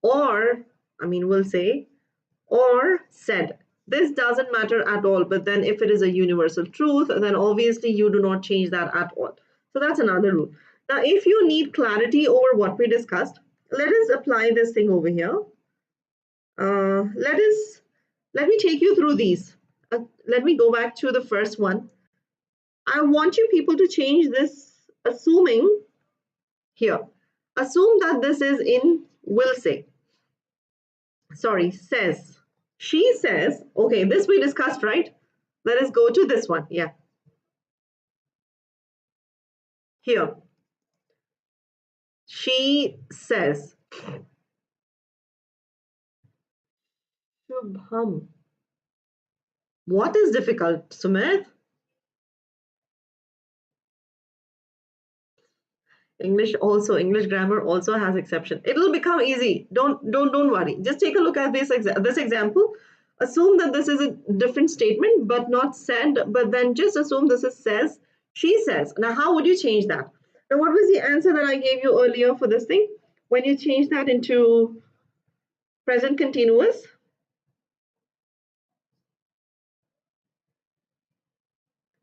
Speaker 1: or, will say, or said. This doesn't matter at all. But then if it is a universal truth, then obviously you do not change that at all. So that's another rule. Now, if you need clarity over what we discussed, let us apply this thing over here. Let me take you through these. Let me go back to the first one. I want you people to change this, assuming here. Assume that this is in will say. Sorry, says. She says, okay, this we discussed, right? Let us go to this one. Yeah. Here. She says. Shubham. What is difficult, Sumit? English grammar also has exception. It'll become easy. Don't worry. Just take a look at this example. Assume that this is a different statement, but not said. But then just assume this is says. She says. Now, how would you change that? Now, what was the answer that I gave you earlier for this thing? When you change that into present continuous,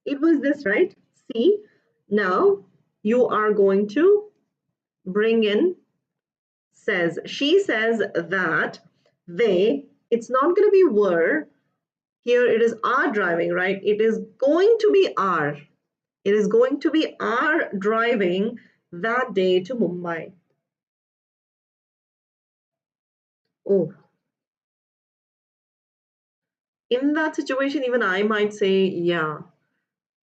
Speaker 1: it was this, right? See, now you are going to bring in says. She says that they, it's not going to be were. Here it is are driving, right? It is going to be are. It is going to be are driving that day to Mumbai. Oh, in that situation, even I might say, yeah.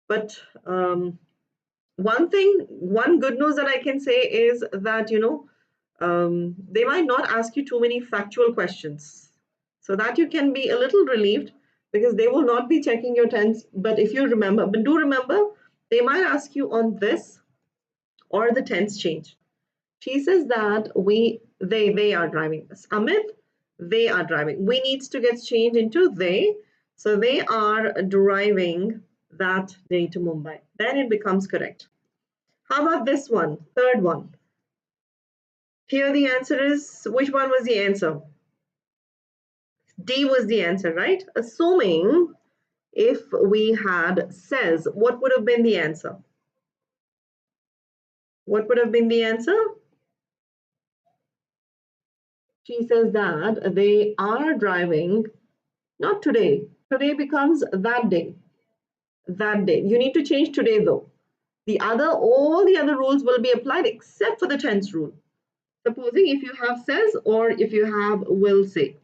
Speaker 1: But one good news that I can say is that, they might not ask you too many factual questions. So that you can be a little relieved because they will not be checking your tense. But if you remember, but do remember, they might ask you on this or the tense change. She says that they are driving. Amit, they are driving. We needs to get changed into they. So they are driving that day to Mumbai. Then it becomes correct. How about this one? Third one. Here the answer is, which one was the answer? D was the answer, right? Assuming if we had says, what would have been the answer? What would have been the answer? She says that they are driving, not today. Today becomes that day. That day. You need to change today though. All the other rules will be applied except for the tense rule. Supposing if you have says or if you have will say.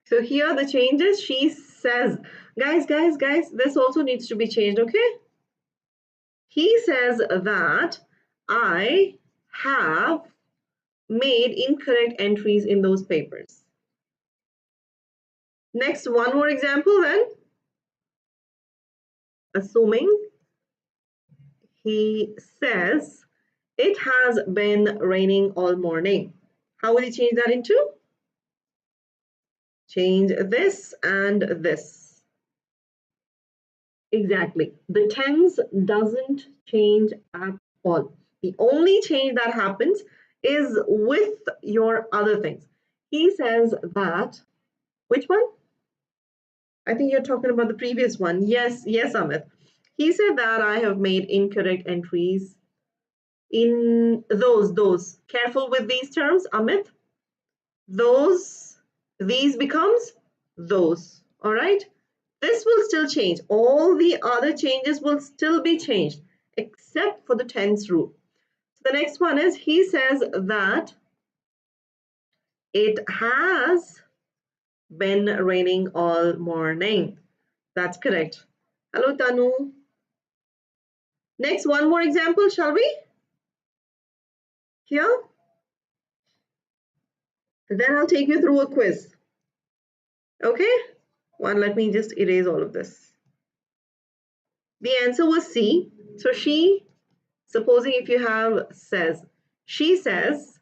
Speaker 1: So here the changes, she says, guys, this also needs to be changed, okay? He says that I have made incorrect entries in those papers. Next, one more example then. Assuming he says it has been raining all morning. How will you change that into? Change this and this. Exactly. The tense doesn't change at all. The only change that happens is with your other things. He says that, which one? I think you're talking about the previous one. Yes, Amit. He said that I have made incorrect entries in those. Careful with these terms, Amit. These becomes those. All right. This will still change. All the other changes will still be changed except for the tense rule. So the next one is he says that it has been raining all morning. That's correct. Hello, Tanu. Next, one more example, shall we? Here. Then I'll take you through a quiz. Okay? Let me just erase all of this. The answer was C. So she, supposing if you have says, she says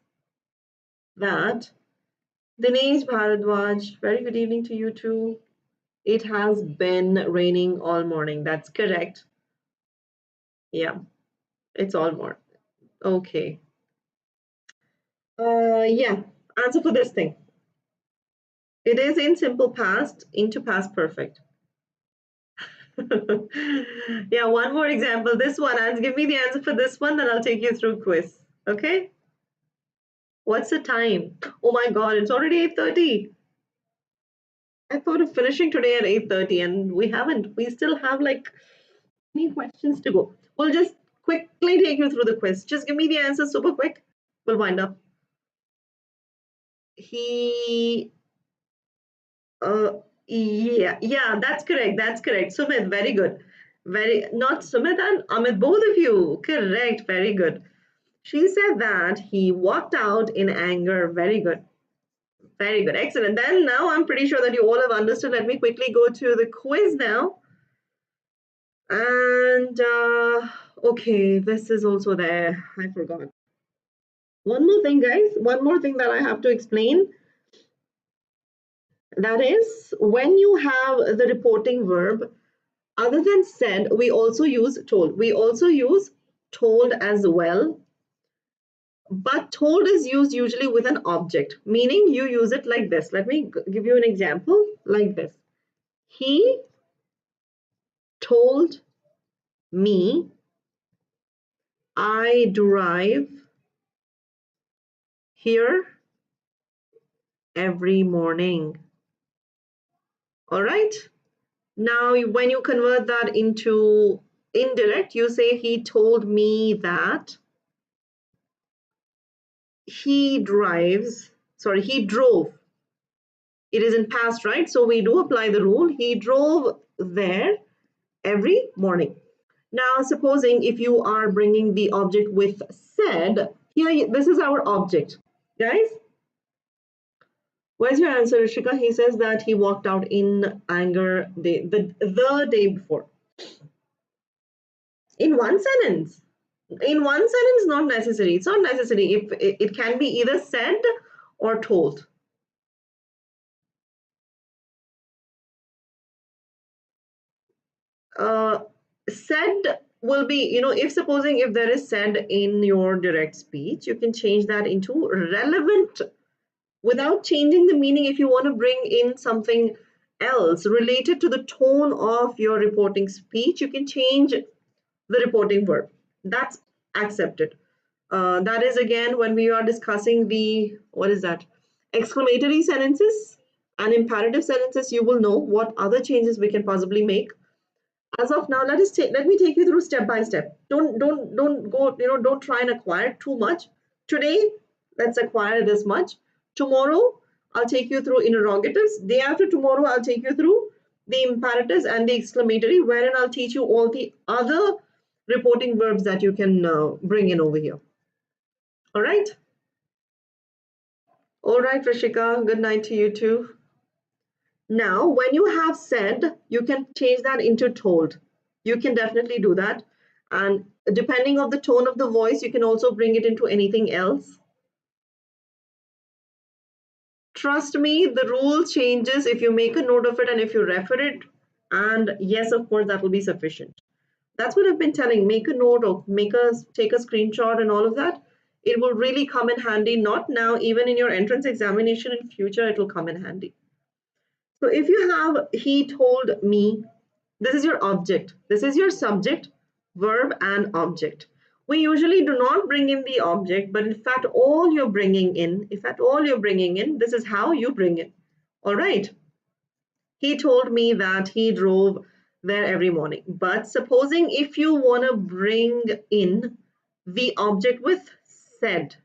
Speaker 1: that Dinesh Bharadwaj, very good evening to you too. It has been raining all morning. That's correct. Yeah, it's all morning. Okay. Yeah, answer for this thing. It is in simple past into past perfect. Yeah, one more example. This one, give me the answer for this one, then I'll take you through quiz. Okay? What's the time? Oh my God, it's already 8:30. I thought of finishing today at 8:30 and we haven't. We still have like many questions to go. We'll just quickly take you through the quiz. Just give me the answer super quick. We'll wind up. He yeah, that's correct. Sumit, very good. Not Sumit and Amit, both of you. Correct, very good. She said that he walked out in anger. Very good. Very good. Excellent. Then now I'm pretty sure that you all have understood. Let me quickly go to the quiz now. And okay, this is also there. I forgot. One more thing, guys. One more thing that I have to explain. That is, when you have the reporting verb, other than said, we also use told. We also use told as well. But told is used usually with an object, meaning you use it like this. Let me give you an example like this. He told me I drive here every morning. All right. Now, when you convert that into indirect, you say he told me that he drove. It is in past, right? So we do apply the rule. He drove there every morning. Now, supposing if you are bringing the object with said, here, this is our object. Guys, where's your answer, Rishika? He says that he walked out in anger the day before. In one sentence. In one sentence, not necessary. It's not necessary. If it can be either said or told. Said will be, if supposing if there is said in your direct speech, you can change that into relevant without changing the meaning. If you want to bring in something else related to the tone of your reporting speech, you can change the reporting verb. That's accepted. That is again when we are discussing the, what is that? Exclamatory sentences and imperative sentences, you will know what other changes we can possibly make. As of now, let me take you through step by step. Don't go, don't try and acquire too much. Today, let's acquire this much. Tomorrow, I'll take you through interrogatives. Day after tomorrow, I'll take you through the imperatives and the exclamatory, wherein I'll teach you all the other reporting verbs that you can bring in over here. All right. All right, Rishika. Good night to you too. Now, when you have said, you can change that into told. You can definitely do that. And depending on the tone of the voice, you can also bring it into anything else. Trust me, the rule changes if you make a note of it and if you refer it. And yes, of course, that will be sufficient. That's what I've been telling. Make a note of, take a screenshot and all of that. It will really come in handy, not now, even in your entrance examination in future, it will come in handy. So if you have, he told me, this is your object. This is your subject, verb, and object. We usually do not bring in the object, but in fact, all you're bringing in, this is how you bring it. All right. He told me that he drove there every morning. But supposing if you want to bring in the object with said,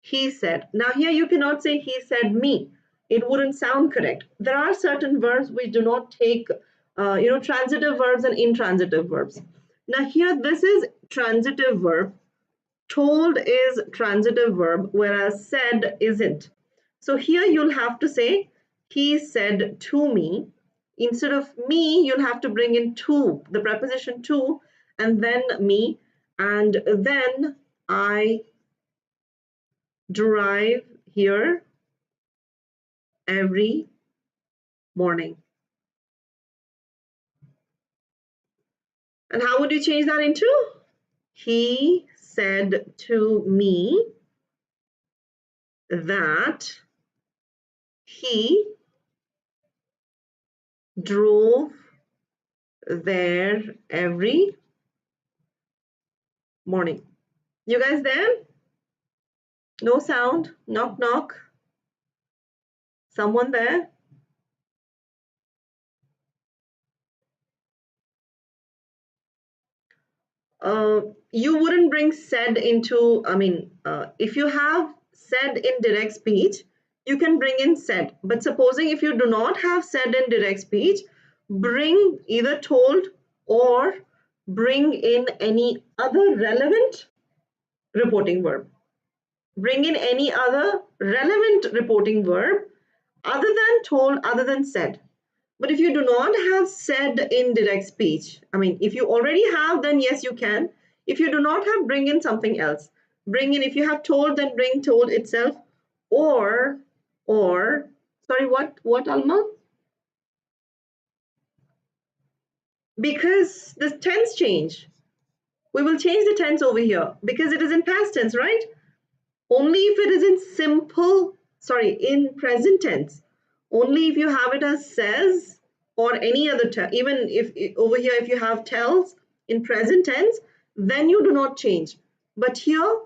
Speaker 1: he said. Now here you cannot say he said me. It wouldn't sound correct. There are certain verbs which do not take, transitive verbs and intransitive verbs. Now here this is transitive verb. Told is transitive verb, whereas said isn't. So here you'll have to say he said to me. Instead of me, you'll have to bring in to, the preposition to, and then me, and then I drive here every morning. And how would you change that into? He said to me that he drove there every morning. You guys there? No sound? Knock, knock. Someone there? You wouldn't bring said into, if you have said in direct speech, you can bring in said. But supposing if you do not have said in direct speech, bring either told or bring in any other relevant reporting verb. Bring in any other relevant reporting verb other than told, other than said. But if you do not have said indirect speech, I mean, if you already have, then yes, you can. If you do not have, bring in something else. Bring in, if you have told, then bring told itself, or, sorry, what, Alma? Because the tense change. We will change the tense over here because it is in past tense, right? Only if it is in present tense. Only if you have it as says or any other term. Even if over here, if you have tells in present tense, then you do not change. But here,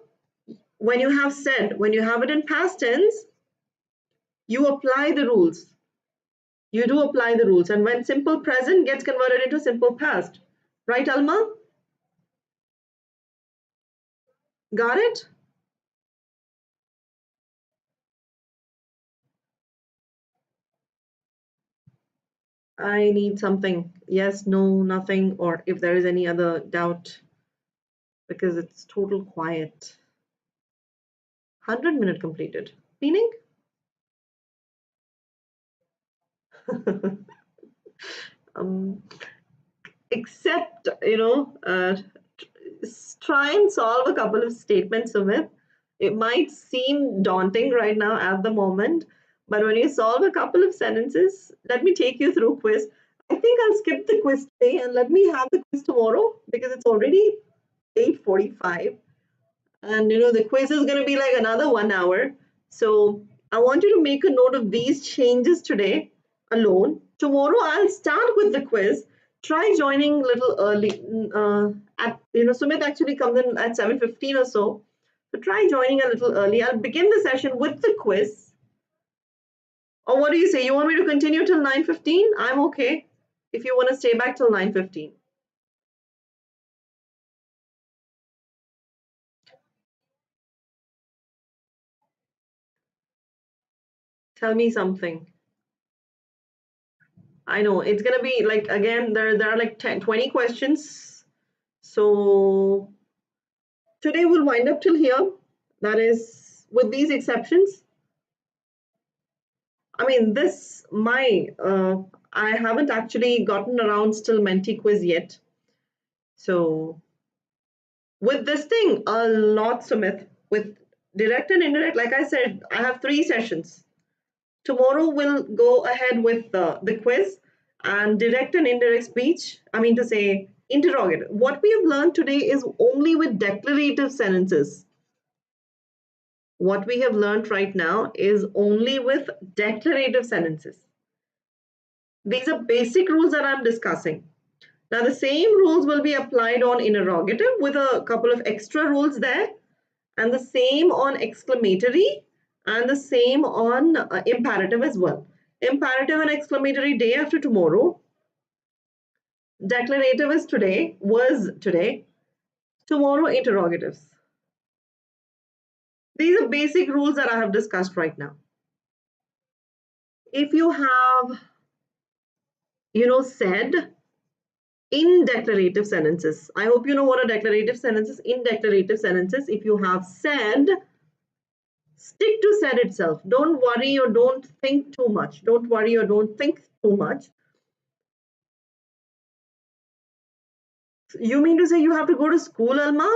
Speaker 1: when you have said, when you have it in past tense, you apply the rules. You do apply the rules. And when simple present gets converted into simple past. Right, Alma? Got it? I need something. Yes, no, nothing, or if there is any other doubt, because it's total quiet. 100-minute completed. Meaning? um, Except, try and solve a couple of statements of it. It might seem daunting right now at the moment, but when you solve a couple of sentences, let me take you through quiz. I think I'll skip the quiz today and let me have the quiz tomorrow because it's already 8:45. And the quiz is going to be like another 1 hour. So I want you to make a note of these changes today alone. Tomorrow I'll start with the quiz. Try joining a little early. Sumit actually comes in at 7:15 or so. So try joining a little early. I'll begin the session with the quiz. Or what do you say? You want me to continue till 9:15? I'm okay if you want to stay back till 9:15. Tell me something. I know it's gonna be like, again, there are like 10, 20 questions. So today we'll wind up till here. That is with these exceptions. I mean, I haven't actually gotten around still Menti quiz yet. So with this thing, a lot, Sumit, with direct and indirect, like I said, I have 3 sessions. Tomorrow we'll go ahead with the quiz and direct and indirect speech. I mean to say interrogative. What we have learned today is only with declarative sentences. What we have learned right now is only with declarative sentences. These are basic rules that I'm discussing. Now the same rules will be applied on interrogative with a couple of extra rules there, and the same on exclamatory, and the same on imperative as well. Imperative and exclamatory day after tomorrow. Declarative was today. Tomorrow, interrogatives. These are basic rules that I have discussed right now. If you have, said in declarative sentences, I hope you know what a declarative sentence is. In declarative sentences, if you have said, stick to said itself. Don't worry or don't think too much. Don't worry or don't think too much. You mean to say you have to go to school, Alma?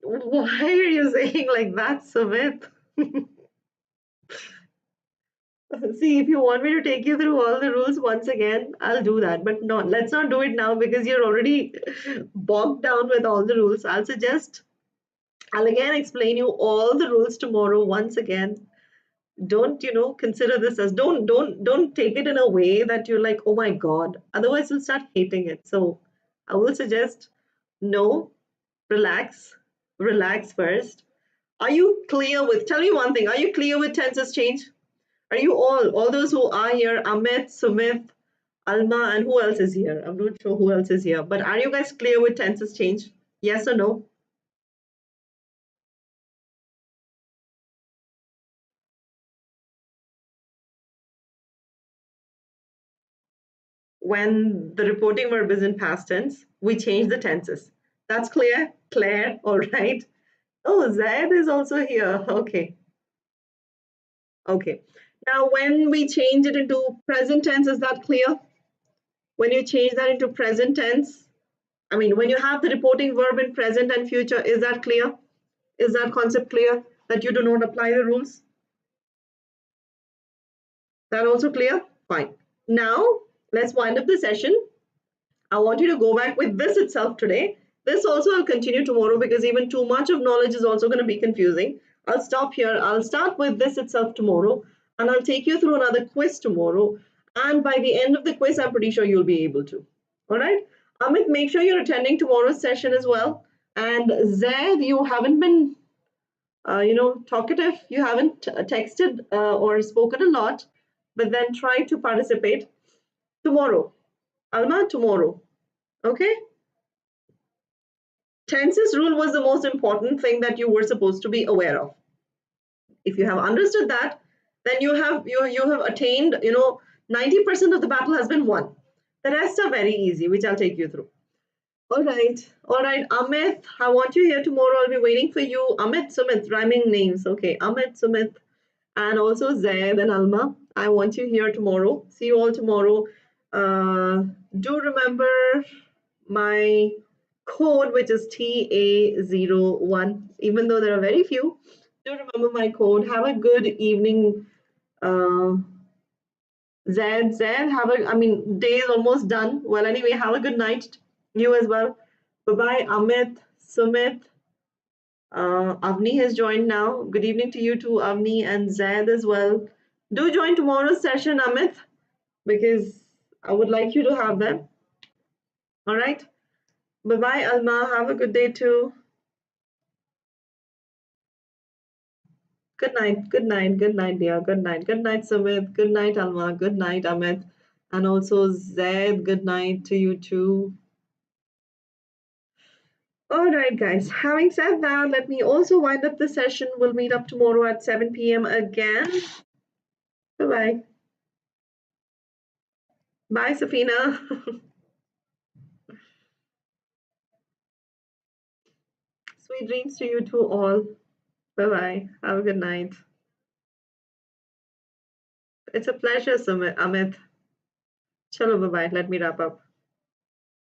Speaker 1: Why are you saying like that, Sumit? See, if you want me to take you through all the rules once again, I'll do that. But no, let's not do it now because you're already bogged down with all the rules. I'll again explain you all the rules tomorrow once again. Don't, consider this as, don't take it in a way that you're like, oh my God. Otherwise, you'll start hating it. So I will suggest no, relax, relax first. Are you clear with, tell me one thing, are you clear with tenses change? Are you all those who are here, Amit, Sumit, Alma, and who else is here? I'm not sure who else is here, but are you guys clear with tenses change? Yes or no? When the reporting verb is in past tense, we change the tenses. That's clear? Claire, all right. Oh, Zaid is also here. Okay. Okay. Now, when we change it into present tense, is that clear? When you change that into present tense, I mean, when you have the reporting verb in present and future, is that clear? Is that concept clear? That you do not apply the rules? That also clear? Fine. Now, let's wind up the session. I want you to go back with this itself today. This also I'll continue tomorrow because even too much of knowledge is also going to be confusing. I'll stop here. I'll start with this itself tomorrow and I'll take you through another quiz tomorrow. And by the end of the quiz, I'm pretty sure you'll be able to. All right. Amit, make sure you're attending tomorrow's session as well. And Zaid, you haven't been, talkative. You haven't texted or spoken a lot, but then try to participate tomorrow. Alma, tomorrow. Okay. Tenses rule was the most important thing that you were supposed to be aware of. If you have understood that, then you have attained, 90% of the battle has been won. The rest are very easy, which I'll take you through. All right, Amit, I want you here tomorrow. I'll be waiting for you. Amit, Sumit, rhyming names. Okay, Amit, Sumit, and also Zaid and Alma. I want you here tomorrow. See you all tomorrow. Do remember my code, which is TA01. Even though there are very few, do remember my code. Have a good evening. Zed, day is almost done. Well, anyway, have a good night. You as well. Bye-bye, Amit, Sumit. Avni has joined now. Good evening to you too, Avni and Zed as well. Do join tomorrow's session, Amit, because I would like you to have them. All right. Bye-bye, Alma. Have a good day too. Good night, good night, good night, dear. Good night, Sumit. Good night, Alma. Good night, Amit. And also Zaid, good night to you too. All right, guys. Having said that, let me also wind up the session. We'll meet up tomorrow at 7 p.m. again. Bye-bye. Bye, Safina. Sweet dreams to you too all. Bye-bye. Have a good night. It's a pleasure, Amit. Chalo, bye-bye. Let me wrap up.